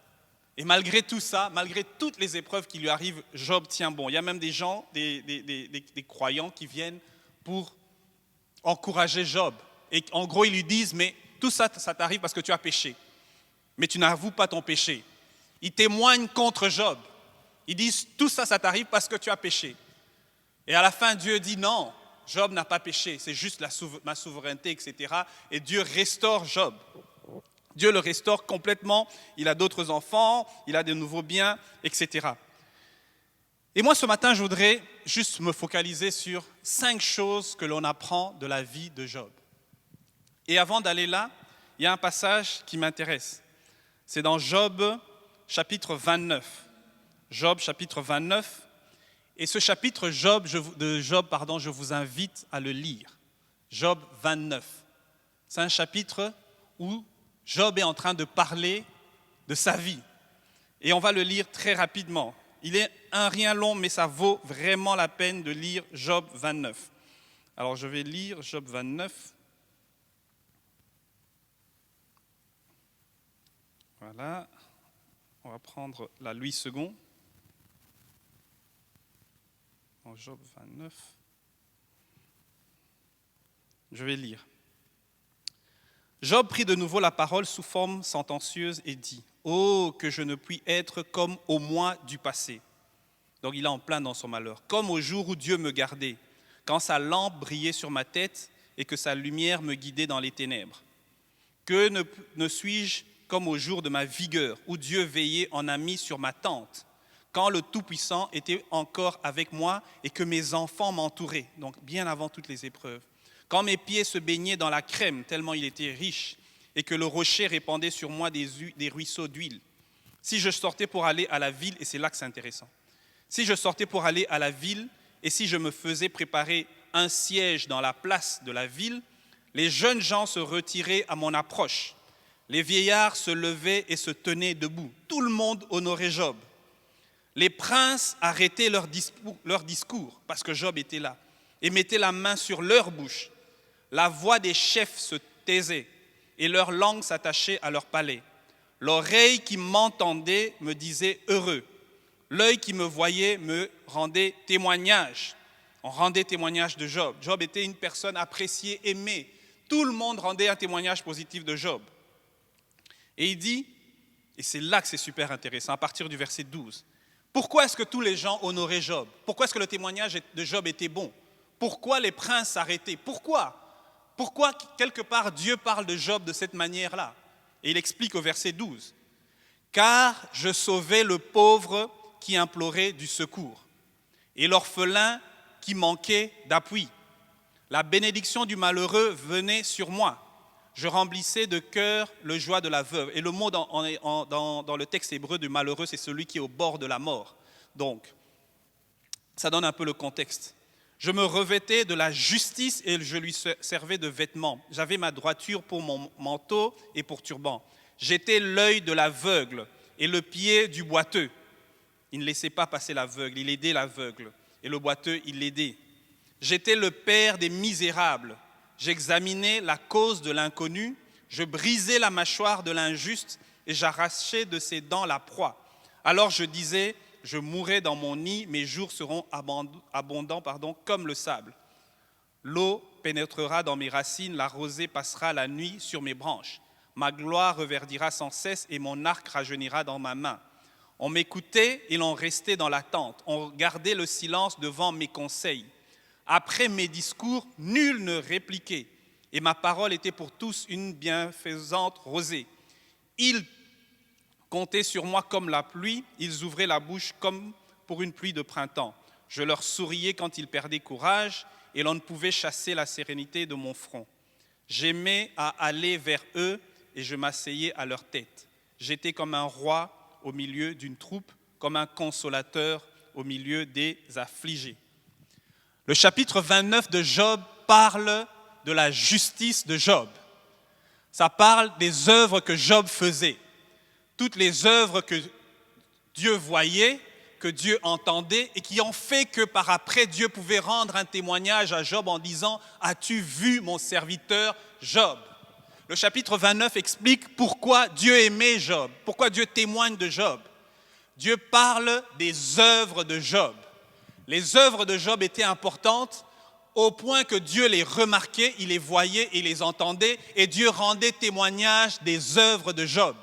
Et malgré tout ça, malgré toutes les épreuves qui lui arrivent, Job tient bon. Il y a même des gens, des croyants qui viennent pour encourager Job. Et en gros, ils lui disent, mais tout ça, ça t'arrive parce que tu as péché. Mais tu n'avoues pas ton péché. Ils témoignent contre Job. Ils disent, tout ça, ça t'arrive parce que tu as péché. Et à la fin, Dieu dit, non, Job n'a pas péché, c'est juste ma souveraineté, etc. Et Dieu restaure Job. Dieu le restaure complètement, il a d'autres enfants, il a de nouveaux biens, etc. Et moi, ce matin, je voudrais juste me focaliser sur 5 choses que l'on apprend de la vie de Job. Et avant d'aller là, il y a un passage qui m'intéresse. C'est dans Job, chapitre 29. Job, chapitre 29. Et ce chapitre de Job, je vous invite à le lire. Job 29. C'est un chapitre où Job est en train de parler de sa vie. Et on va le lire très rapidement. Il est un rien long, mais ça vaut vraiment la peine de lire Job 29. Alors je vais lire Job 29. Voilà. On va prendre la Louis II. En Job 29. Je vais lire. Job prit de nouveau la parole sous forme sentencieuse et dit « Oh, que je ne puis être comme au mois du passé !» Donc il est en plein dans son malheur. « Comme au jour où Dieu me gardait, quand sa lampe brillait sur ma tête et que sa lumière me guidait dans les ténèbres. Que ne suis-je comme au jour de ma vigueur, où Dieu veillait en ami sur ma tente, quand le Tout-Puissant était encore avec moi et que mes enfants m'entouraient. » Donc bien avant toutes les épreuves. Quand mes pieds se baignaient dans la crème, tellement il était riche, et que le rocher répandait sur moi des ruisseaux d'huile. Si je sortais pour aller à la ville, et c'est là que c'est intéressant, si je sortais pour aller à la ville, et si je me faisais préparer un siège dans la place de la ville, les jeunes gens se retiraient à mon approche. Les vieillards se levaient et se tenaient debout. Tout le monde honorait Job. Les princes arrêtaient leur discours, parce que Job était là, et mettaient la main sur leur bouche. La voix des chefs se taisait et leur langue s'attachait à leur palais. L'oreille qui m'entendait me disait « heureux ». L'œil qui me voyait me rendait témoignage. On rendait témoignage de Job. Job était une personne appréciée, aimée. Tout le monde rendait un témoignage positif de Job. Et il dit, et c'est là que c'est super intéressant, à partir du verset 12, pourquoi est-ce que tous les gens honoraient Job? Pourquoi est-ce que le témoignage de Job était bon? Pourquoi les princes s'arrêtaient? Pourquoi quelque part Dieu parle de Job de cette manière-là? Et il explique au verset 12. Car je sauvais le pauvre qui implorait du secours et l'orphelin qui manquait d'appui. La bénédiction du malheureux venait sur moi. Je remplissais de cœur le joie de la veuve. Et le mot dans le texte hébreu du malheureux, c'est celui qui est au bord de la mort. Donc, ça donne un peu le contexte. Je me revêtais de la justice et je lui servais de vêtements. J'avais ma droiture pour mon manteau et pour turban. J'étais l'œil de l'aveugle et le pied du boiteux. Il ne laissait pas passer l'aveugle, il aidait l'aveugle. Et le boiteux, il l'aidait. J'étais le père des misérables. J'examinais la cause de l'inconnu. Je brisais la mâchoire de l'injuste et j'arrachais de ses dents la proie. Alors je disais... Je mourrai dans mon nid, mes jours seront abondants comme le sable. L'eau pénétrera dans mes racines, la rosée passera la nuit sur mes branches. Ma gloire reverdira sans cesse et mon arc rajeunira dans ma main. On m'écoutait et l'on restait dans l'attente. On gardait le silence devant mes conseils. Après mes discours, nul ne répliquait et ma parole était pour tous une bienfaisante rosée. Ils comptaient sur moi comme la pluie, ils ouvraient la bouche comme pour une pluie de printemps. Je leur souriais quand ils perdaient courage et l'on ne pouvait chasser la sérénité de mon front. J'aimais à aller vers eux et je m'asseyais à leur tête. J'étais comme un roi au milieu d'une troupe, comme un consolateur au milieu des affligés. Le chapitre 29 de Job parle de la justice de Job. Ça parle des œuvres que Job faisait. Toutes les œuvres que Dieu voyait, que Dieu entendait et qui ont fait que par après Dieu pouvait rendre un témoignage à Job en disant « As-tu vu mon serviteur Job ?» Le chapitre 29 explique pourquoi Dieu aimait Job, pourquoi Dieu témoigne de Job. Dieu parle des œuvres de Job. Les œuvres de Job étaient importantes au point que Dieu les remarquait, il les voyait et les entendait et Dieu rendait témoignage des œuvres de Job.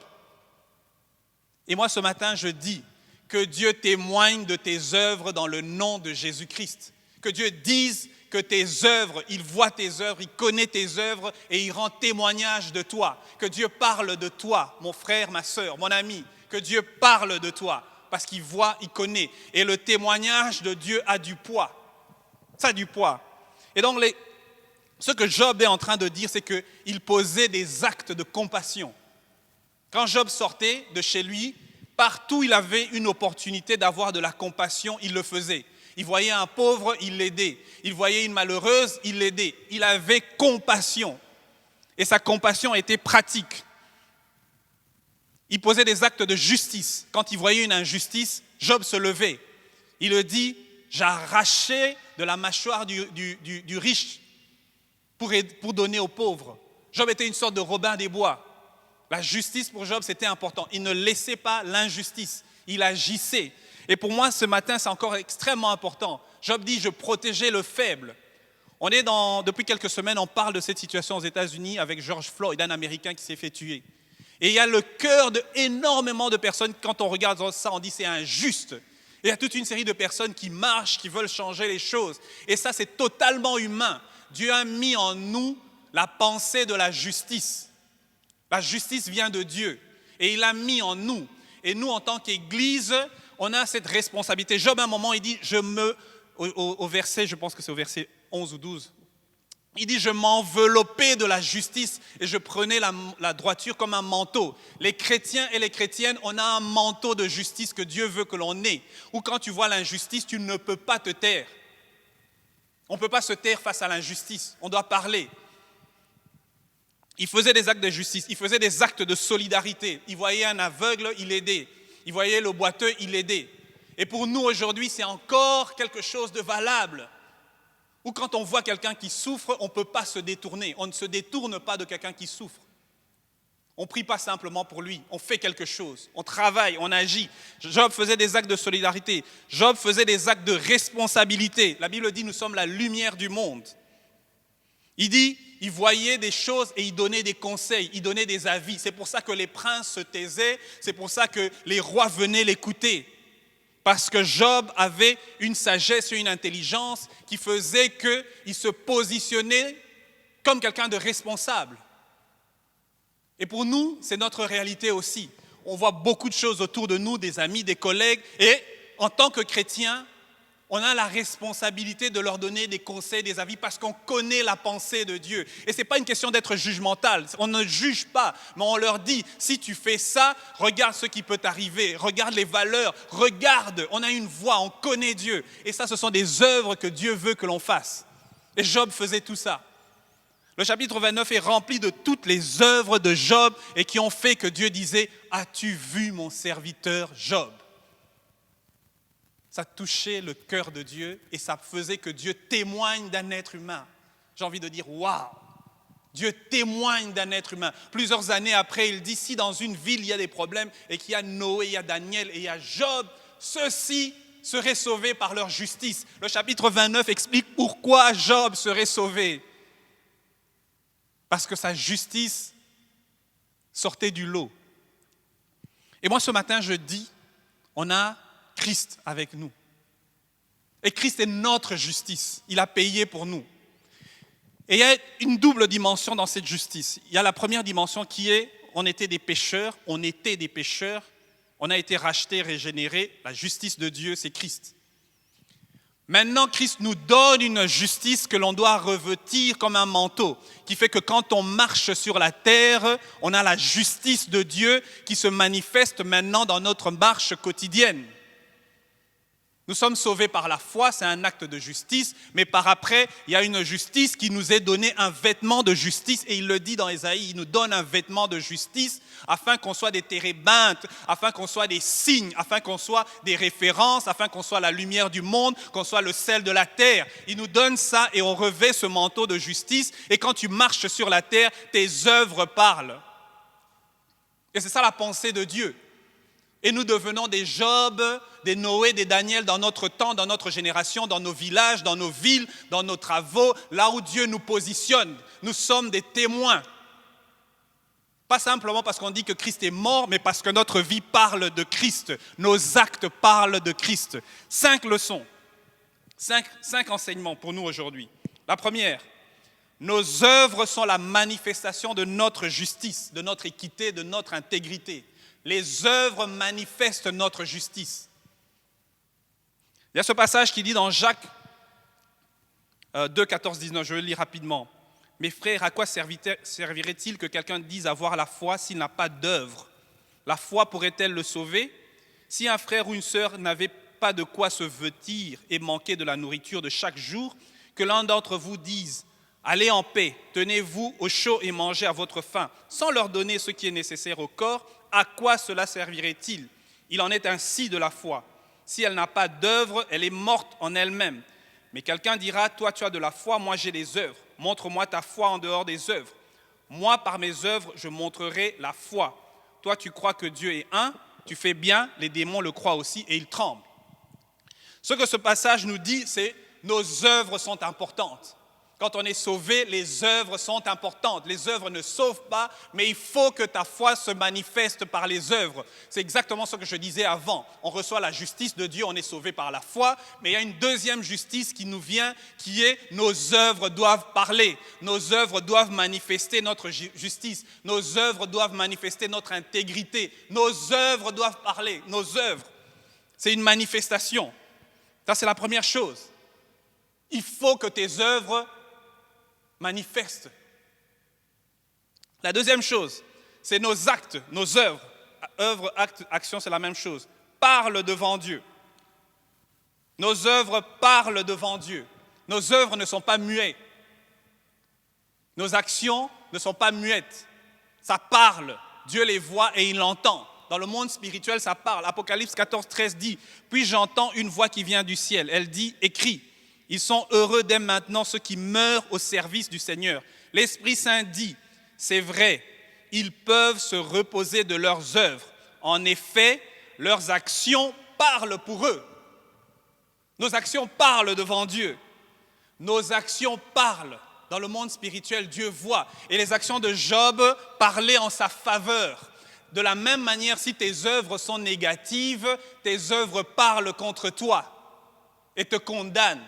Et moi ce matin je dis que Dieu témoigne de tes œuvres dans le nom de Jésus-Christ. Que Dieu dise que tes œuvres, il voit tes œuvres, il connaît tes œuvres et il rend témoignage de toi. Que Dieu parle de toi, mon frère, ma sœur, mon ami. Que Dieu parle de toi parce qu'il voit, il connaît. Et le témoignage de Dieu a du poids. Ça a du poids. Et donc, ce que Job est en train de dire, c'est qu'il posait des actes de compassion. Quand Job sortait de chez lui, partout il avait une opportunité d'avoir de la compassion, il le faisait. Il voyait un pauvre, il l'aidait. Il voyait une malheureuse, il l'aidait. Il avait compassion. Et sa compassion était pratique. Il posait des actes de justice. Quand il voyait une injustice, Job se levait. Il le dit, j'arrachais de la mâchoire du riche pour donner aux pauvres. Job était une sorte de Robin des Bois. La justice pour Job, c'était important. Il ne laissait pas l'injustice. Il agissait. Et pour moi, ce matin, c'est encore extrêmement important. Job dit, je protégeais le faible. Depuis quelques semaines, on parle de cette situation aux États-Unis avec George Floyd, un Américain qui s'est fait tuer. Et il y a le cœur d'énormément de personnes, quand on regarde ça, on dit c'est injuste. Et il y a toute une série de personnes qui marchent, qui veulent changer les choses. Et ça, c'est totalement humain. Dieu a mis en nous la pensée de la justice. La justice vient de Dieu. Et il l'a mis en nous. Et nous, en tant qu'Église, on a cette responsabilité. Job, à un moment, il dit, au verset, je pense que c'est au verset 11 ou 12, il dit, je m'enveloppais de la justice et je prenais la droiture comme un manteau. Les chrétiens et les chrétiennes, on a un manteau de justice que Dieu veut que l'on ait. Ou quand tu vois l'injustice, tu ne peux pas te taire. On ne peut pas se taire face à l'injustice. On doit parler. Il faisait des actes de justice, il faisait des actes de solidarité. Il voyait un aveugle, il l'aidait. Il voyait le boiteux, il l'aidait. Et pour nous aujourd'hui, c'est encore quelque chose de valable. Ou quand on voit quelqu'un qui souffre, on ne peut pas se détourner. On ne se détourne pas de quelqu'un qui souffre. On ne prie pas simplement pour lui, on fait quelque chose. On travaille, on agit. Job faisait des actes de solidarité. Job faisait des actes de responsabilité. La Bible dit, nous sommes la lumière du monde. Il dit, il voyait des choses et il donnait des conseils, il donnait des avis. C'est pour ça que les princes se taisaient, c'est pour ça que les rois venaient l'écouter. Parce que Job avait une sagesse et une intelligence qui faisait qu'il se positionnait comme quelqu'un de responsable. Et pour nous, c'est notre réalité aussi. On voit beaucoup de choses autour de nous, des amis, des collègues. Et en tant que chrétiens, on a la responsabilité de leur donner des conseils, des avis, parce qu'on connaît la pensée de Dieu. Et ce n'est pas une question d'être jugemental. On ne juge pas, mais on leur dit, si tu fais ça, regarde ce qui peut t'arriver, regarde les valeurs, regarde, on a une voix, on connaît Dieu. Et ça, ce sont des œuvres que Dieu veut que l'on fasse. Et Job faisait tout ça. Le chapitre 29 est rempli de toutes les œuvres de Job et qui ont fait que Dieu disait, as-tu vu mon serviteur Job ? Ça touchait le cœur de Dieu et ça faisait que Dieu témoigne d'un être humain. J'ai envie de dire, waouh, Dieu témoigne d'un être humain. Plusieurs années après, il dit, si dans une ville il y a des problèmes et qu'il y a Noé, il y a Daniel et il y a Job, ceux-ci seraient sauvés par leur justice. Le chapitre 29 explique pourquoi Job serait sauvé. Parce que sa justice sortait du lot. Et moi, ce matin, je dis, on a Christ avec nous. Et Christ est notre justice. Il a payé pour nous. Et il y a une double dimension dans cette justice. Il y a la première dimension qui est, on était des pécheurs, On a été racheté, régénéré. La justice de Dieu, c'est Christ. Maintenant, Christ nous donne une justice que l'on doit revêtir comme un manteau, qui fait que quand on marche sur la terre, on a la justice de Dieu qui se manifeste maintenant dans notre marche quotidienne. Nous sommes sauvés par la foi, c'est un acte de justice, mais par après, il y a une justice qui nous est donnée, un vêtement de justice, et il le dit dans Ésaïe, il nous donne un vêtement de justice afin qu'on soit des térébintes, afin qu'on soit des signes, afin qu'on soit des références, afin qu'on soit la lumière du monde, qu'on soit le sel de la terre. Il nous donne ça et on revêt ce manteau de justice, et quand tu marches sur la terre, tes œuvres parlent. Et c'est ça la pensée de Dieu. Et nous devenons des Job, des Noé, des Daniel dans notre temps, dans notre génération, dans nos villages, dans nos villes, dans nos travaux, là où Dieu nous positionne. Nous sommes des témoins. Pas simplement parce qu'on dit que Christ est mort, mais parce que notre vie parle de Christ. Nos actes parlent de Christ. 5 leçons, 5 enseignements pour nous aujourd'hui. La première, nos œuvres sont la manifestation de notre justice, de notre équité, de notre intégrité. Les œuvres manifestent notre justice. Il y a ce passage qui dit dans Jacques 2, 14, 19, je vais le lire rapidement. « Mes frères, à quoi servirait-il que quelqu'un dise avoir la foi s'il n'a pas d'œuvre? La foi pourrait-elle le sauver? Si un frère ou une sœur n'avait pas de quoi se vêtir et manquait de la nourriture de chaque jour, que l'un d'entre vous dise « Allez en paix, tenez-vous au chaud et mangez à votre faim, sans leur donner ce qui est nécessaire au corps, à quoi cela servirait-il? Il en est ainsi de la foi. Si elle n'a pas d'œuvre, elle est morte en elle-même. Mais quelqu'un dira, toi tu as de la foi, moi j'ai des œuvres. Montre-moi ta foi en dehors des œuvres. Moi, par mes œuvres, je montrerai la foi. Toi, tu crois que Dieu est un, tu fais bien, les démons le croient aussi et ils tremblent. » Ce que ce passage nous dit, c'est nos œuvres sont importantes. Quand on est sauvé, les œuvres sont importantes. Les œuvres ne sauvent pas, mais il faut que ta foi se manifeste par les œuvres. C'est exactement ce que je disais avant. On reçoit la justice de Dieu, on est sauvé par la foi, mais il y a une deuxième justice qui nous vient, qui est nos œuvres doivent parler. Nos œuvres doivent manifester notre justice. Nos œuvres doivent manifester notre intégrité. Nos œuvres doivent parler. Nos œuvres, c'est une manifestation. Ça, c'est la première chose. Il faut que tes œuvres manifeste. La deuxième chose, c'est nos actes, nos œuvres. Œuvre, acte, action, c'est la même chose. Parle devant Dieu. Nos œuvres parlent devant Dieu. Nos œuvres ne sont pas muettes. Nos actions ne sont pas muettes. Ça parle. Dieu les voit et il l'entend. Dans le monde spirituel, ça parle. Apocalypse 14, 13 dit « Puis j'entends une voix qui vient du ciel. Elle dit « Écris. Ils sont heureux dès maintenant ceux qui meurent au service du Seigneur. » L'Esprit Saint dit, c'est vrai, ils peuvent se reposer de leurs œuvres. En effet, leurs actions parlent pour eux. Nos actions parlent devant Dieu. Nos actions parlent. Dans le monde spirituel, Dieu voit. Et les actions de Job parlaient en sa faveur. De la même manière, si tes œuvres sont négatives, tes œuvres parlent contre toi et te condamnent.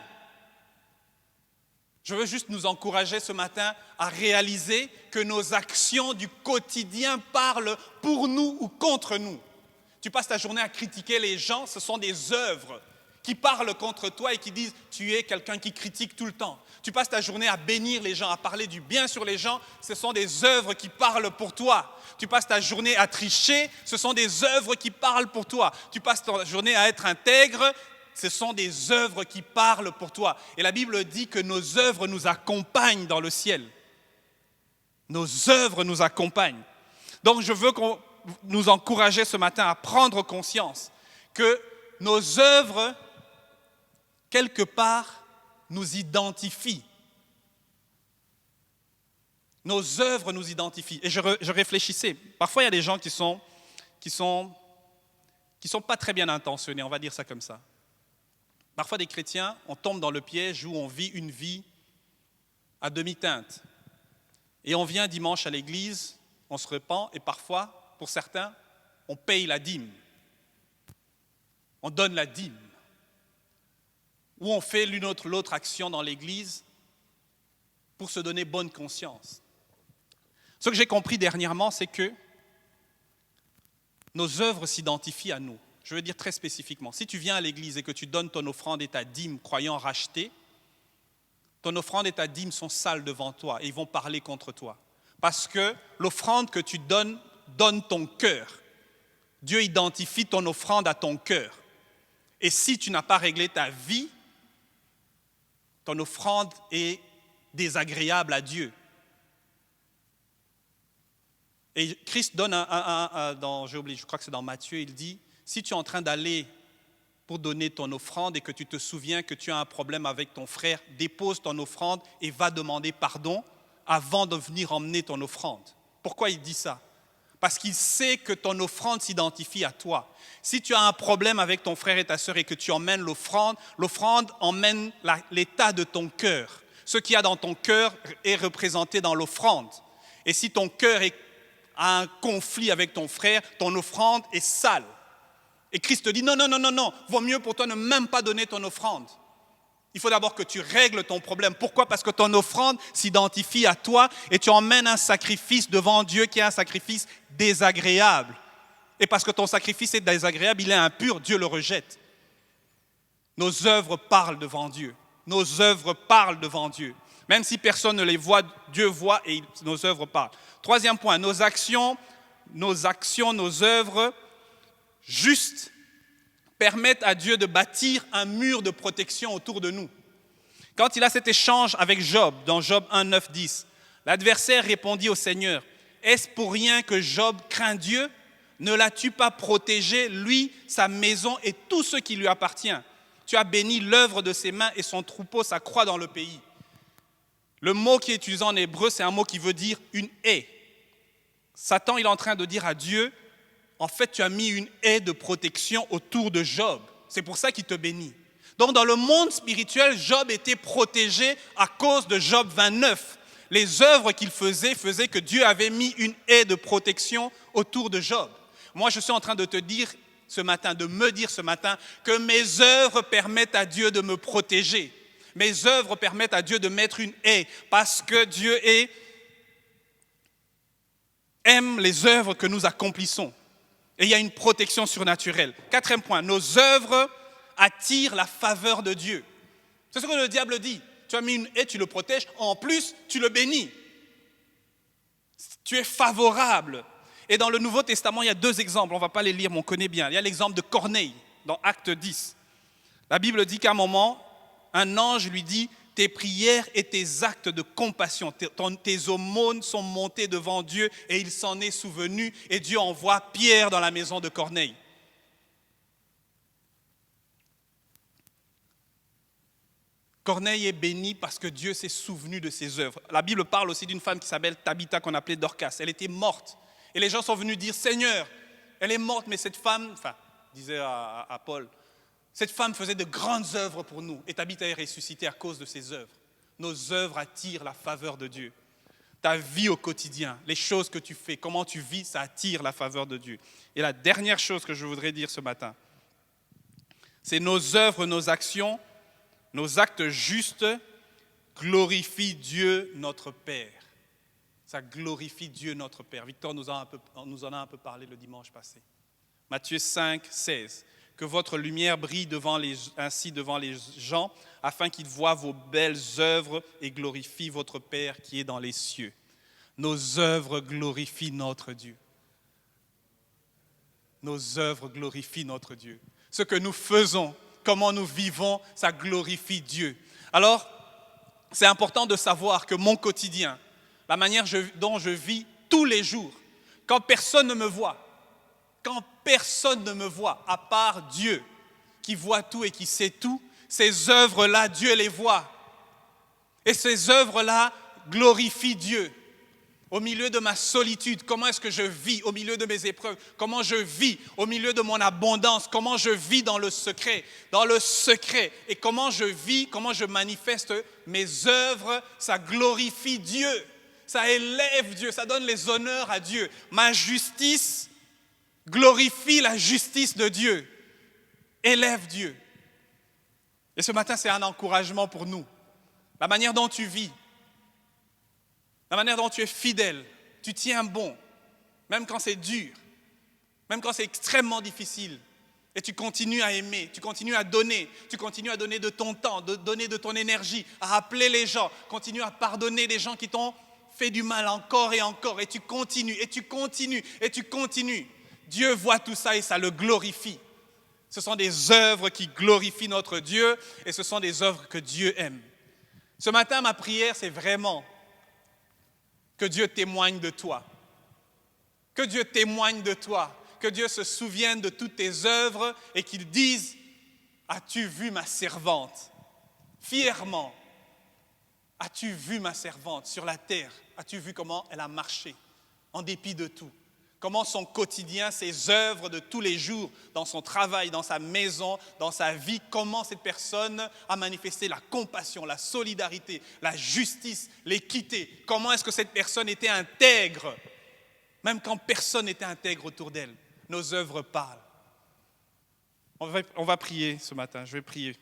Je veux juste nous encourager ce matin à réaliser que nos actions du quotidien parlent pour nous ou contre nous. Tu passes ta journée à critiquer les gens, ce sont des œuvres qui parlent contre toi et qui disent « tu es quelqu'un qui critique tout le temps ». Tu passes ta journée à bénir les gens, à parler du bien sur les gens, ce sont des œuvres qui parlent pour toi. Tu passes ta journée à tricher, ce sont des œuvres qui parlent pour toi. Tu passes ta journée à être intègre, ce sont des œuvres qui parlent pour toi. Et la Bible dit que nos œuvres nous accompagnent dans le ciel. Nos œuvres nous accompagnent. Donc je veux nous encourager ce matin à prendre conscience que nos œuvres, quelque part, nous identifient. Nos œuvres nous identifient. Et je réfléchissais. Parfois, il y a des gens qui sont pas très bien intentionnés, on va dire ça comme ça. Parfois, des chrétiens, on tombe dans le piège où on vit une vie à demi-teinte. Et on vient dimanche à l'église, on se repent et parfois, pour certains, on paye la dîme. On donne la dîme. Ou on fait l'une ou l'autre action dans l'église pour se donner bonne conscience. Ce que j'ai compris dernièrement, c'est que nos œuvres s'identifient à nous. Je veux dire très spécifiquement, si tu viens à l'église et que tu donnes ton offrande et ta dîme croyant racheter, ton offrande et ta dîme sont sales devant toi et ils vont parler contre toi. Parce que l'offrande que tu donne ton cœur. Dieu identifie ton offrande à ton cœur. Et si tu n'as pas réglé ta vie, ton offrande est désagréable à Dieu. Et Christ donne j'ai oublié, je crois que c'est dans Matthieu, il dit, si tu es en train d'aller pour donner ton offrande et que tu te souviens que tu as un problème avec ton frère, dépose ton offrande et va demander pardon avant de venir emmener ton offrande. Pourquoi il dit ça? Parce qu'il sait que ton offrande s'identifie à toi. Si tu as un problème avec ton frère et ta sœur et que tu emmènes l'offrande emmène l'état de ton cœur. Ce qu'il y a dans ton cœur est représenté dans l'offrande. Et si ton cœur a un conflit avec ton frère, ton offrande est sale. Et Christ te dit, non, vaut mieux pour toi ne même pas donner ton offrande. Il faut d'abord que tu règles ton problème. Pourquoi? Parce que ton offrande s'identifie à toi et tu emmènes un sacrifice devant Dieu qui est un sacrifice désagréable. Et parce que ton sacrifice est désagréable, il est impur, Dieu le rejette. Nos œuvres parlent devant Dieu. Nos œuvres parlent devant Dieu. Même si personne ne les voit, Dieu voit et nos œuvres parlent. Troisième point, nos actions, nos œuvres justes permettent à Dieu de bâtir un mur de protection autour de nous. Quand il a cet échange avec Job, dans Job 1, 9, 10, l'adversaire répondit au Seigneur, « Est-ce pour rien que Job craint Dieu? Ne l'as-tu pas protégé, lui, sa maison et tout ce qui lui appartient? Tu as béni l'œuvre de ses mains et son troupeau s'accroît dans le pays. » Le mot qui est utilisé en hébreu, c'est un mot qui veut dire une haie. Satan, il est en train de dire à Dieu, en fait, tu as mis une haie de protection autour de Job. C'est pour ça qu'il te bénit. Donc, dans le monde spirituel, Job était protégé à cause de Job 29. Les œuvres qu'il faisait faisaient que Dieu avait mis une haie de protection autour de Job. Moi, je suis en train de te dire ce matin, de me dire ce matin, que mes œuvres permettent à Dieu de me protéger. Mes œuvres permettent à Dieu de mettre une haie parce que Dieu aime les œuvres que nous accomplissons. Et il y a une protection surnaturelle. Quatrième point, nos œuvres attirent la faveur de Dieu. C'est ce que le diable dit. Tu as mis une haie, tu le protèges, en plus, tu le bénis. Tu es favorable. Et dans le Nouveau Testament, il y a deux exemples, on ne va pas les lire, mais on connaît bien. Il y a l'exemple de Corneille, dans Acte 10. La Bible dit qu'à un moment, un ange lui dit, tes prières et tes actes de compassion, tes aumônes sont montés devant Dieu et il s'en est souvenu et Dieu envoie Pierre dans la maison de Corneille. Corneille est béni parce que Dieu s'est souvenu de ses œuvres. La Bible parle aussi d'une femme qui s'appelle Tabitha, qu'on appelait Dorcas. Elle était morte. Et les gens sont venus dire, Seigneur, elle est morte, mais cette femme, disait à Paul, cette femme faisait de grandes œuvres pour nous. Et Tabitha est ressuscitée à cause de ses œuvres. Nos œuvres attirent la faveur de Dieu. Ta vie au quotidien, les choses que tu fais, comment tu vis, ça attire la faveur de Dieu. Et la dernière chose que je voudrais dire ce matin, c'est nos œuvres, nos actions, nos actes justes glorifient Dieu notre Père. Ça glorifie Dieu notre Père. Victor nous en a un peu parlé le dimanche passé. Matthieu 5, 16. Que votre lumière brille ainsi devant les gens, afin qu'ils voient vos belles œuvres et glorifient votre Père qui est dans les cieux. Nos œuvres glorifient notre Dieu. Nos œuvres glorifient notre Dieu. Ce que nous faisons, comment nous vivons, ça glorifie Dieu. Alors, c'est important de savoir que mon quotidien, la manière dont je vis tous les jours, quand personne ne me voit, à part Dieu, qui voit tout et qui sait tout, ces œuvres-là, Dieu les voit. Et ces œuvres-là glorifient Dieu. Au milieu de ma solitude, comment est-ce que je vis au milieu de mes épreuves? Comment je vis au milieu de mon abondance? Comment je vis dans le secret? Et comment je vis, comment je manifeste mes œuvres, ça glorifie Dieu. Ça élève Dieu, ça donne les honneurs à Dieu. Ma justice glorifie la justice de Dieu, élève Dieu. Et ce matin, c'est un encouragement pour nous. La manière dont tu vis, la manière dont tu es fidèle, tu tiens bon, même quand c'est dur. même quand c'est extrêmement difficile. Et tu continues à aimer, tu continues à donner de ton temps, de donner de ton énergie, à appeler les gens, continue à pardonner les gens qui t'ont fait du mal encore, et tu continues, et tu continues, et tu continues. Dieu voit tout ça et ça le glorifie. Ce sont des œuvres qui glorifient notre Dieu et ce sont des œuvres que Dieu aime. Ce matin, ma prière, c'est vraiment que Dieu témoigne de toi. Que Dieu témoigne de toi. Que Dieu se souvienne de toutes tes œuvres et qu'il dise « As-tu vu ma servante ?» Fièrement. « As-tu vu ma servante sur la terre ?» As-tu vu comment elle a marché en dépit de tout? Comment son quotidien, ses œuvres de tous les jours, dans son travail, dans sa maison, dans sa vie, comment cette personne a manifesté la compassion, la solidarité, la justice, l'équité. Comment est-ce que cette personne était intègre, même quand personne n'était intègre autour d'elle. Nos œuvres parlent. On va prier ce matin, je vais prier.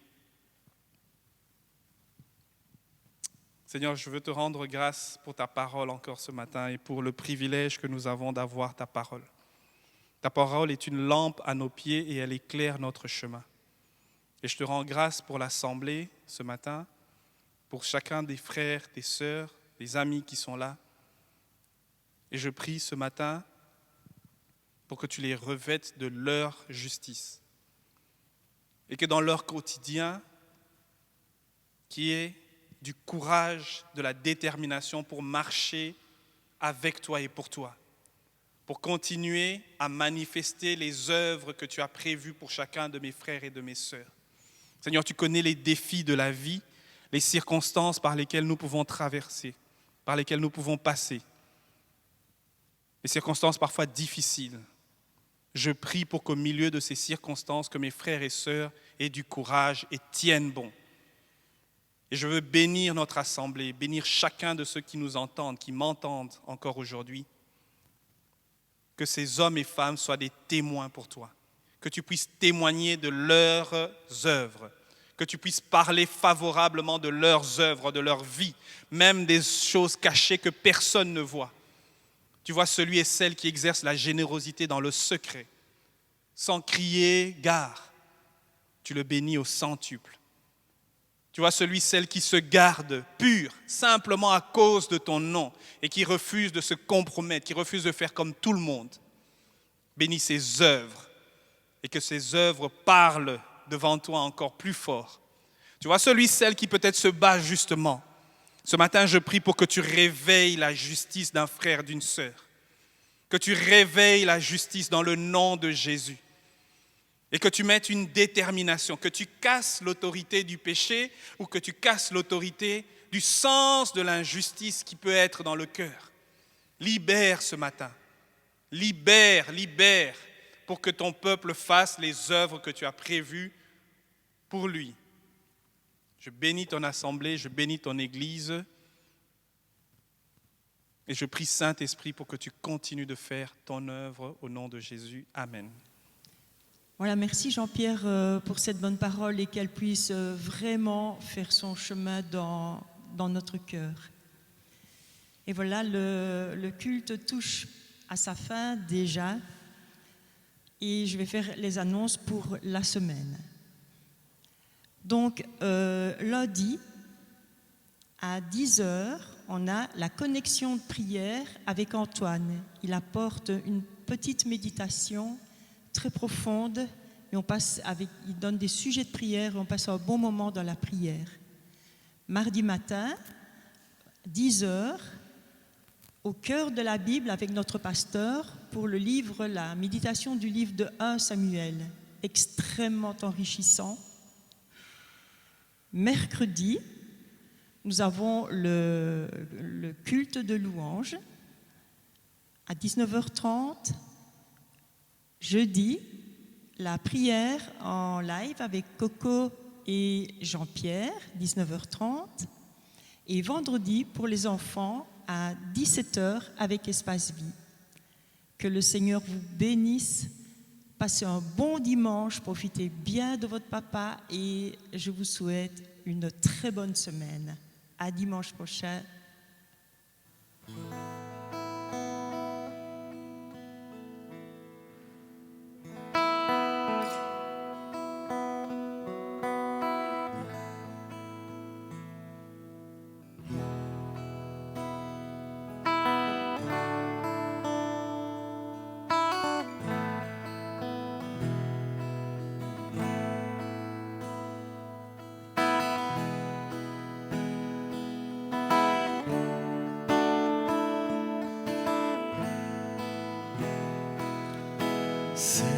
Seigneur, je veux te rendre grâce pour ta parole encore ce matin et pour le privilège que nous avons d'avoir ta parole. Ta parole est une lampe à nos pieds et elle éclaire notre chemin. Et je te rends grâce pour l'assemblée ce matin, pour chacun des frères, des sœurs, des amis qui sont là. Et je prie ce matin pour que tu les revêtes de leur justice et que dans leur quotidien, qui est du courage, de la détermination pour marcher avec toi et pour toi, pour continuer à manifester les œuvres que tu as prévues pour chacun de mes frères et de mes sœurs. Seigneur, tu connais les défis de la vie, les circonstances par lesquelles nous pouvons traverser, par lesquelles nous pouvons passer, les circonstances parfois difficiles. Je prie pour qu'au milieu de ces circonstances, que mes frères et sœurs aient du courage et tiennent bon. Et je veux bénir notre assemblée, bénir chacun de ceux qui nous entendent, qui m'entendent encore aujourd'hui. Que ces hommes et femmes soient des témoins pour toi. Que tu puisses témoigner de leurs œuvres. Que tu puisses parler favorablement de leurs œuvres, de leur vie, même des choses cachées que personne ne voit. Tu vois celui et celle qui exerce la générosité dans le secret, sans crier gare. Tu le bénis au centuple. Tu vois celui, celle qui se garde pur, simplement à cause de ton nom et qui refuse de se compromettre, qui refuse de faire comme tout le monde. Bénis ses œuvres et que ses œuvres parlent devant toi encore plus fort. Tu vois celui, celle qui peut-être se bat justement. Ce matin, je prie pour que tu réveilles la justice d'un frère, d'une sœur. Que tu réveilles la justice dans le nom de Jésus. Et que tu mettes une détermination, que tu casses l'autorité du péché ou que tu casses l'autorité du sens de l'injustice qui peut être dans le cœur. Libère ce matin. Libère pour que ton peuple fasse les œuvres que tu as prévues pour lui. Je bénis ton assemblée, je bénis ton Église et je prie Saint-Esprit pour que tu continues de faire ton œuvre au nom de Jésus. Amen. Voilà, merci Jean-Pierre pour cette bonne parole et qu'elle puisse vraiment faire son chemin dans notre cœur. Et voilà, le culte touche à sa fin déjà et je vais faire les annonces pour la semaine. Donc, lundi, à 10h, on a la connexion de prière avec Antoine. Il apporte une petite méditation très profonde et il donne des sujets de prière et on passe un bon moment dans la prière. Mardi matin, 10h, au cœur de la Bible avec notre pasteur pour la méditation du livre de 1 Samuel, extrêmement enrichissant. Mercredi, nous avons le culte de louange à 19h30. Jeudi, la prière en live avec Coco et Jean-Pierre, 19h30. Et vendredi, pour les enfants, à 17h avec Espace Vie. Que le Seigneur vous bénisse. Passez un bon dimanche, profitez bien de votre papa et je vous souhaite une très bonne semaine. À dimanche prochain. C'est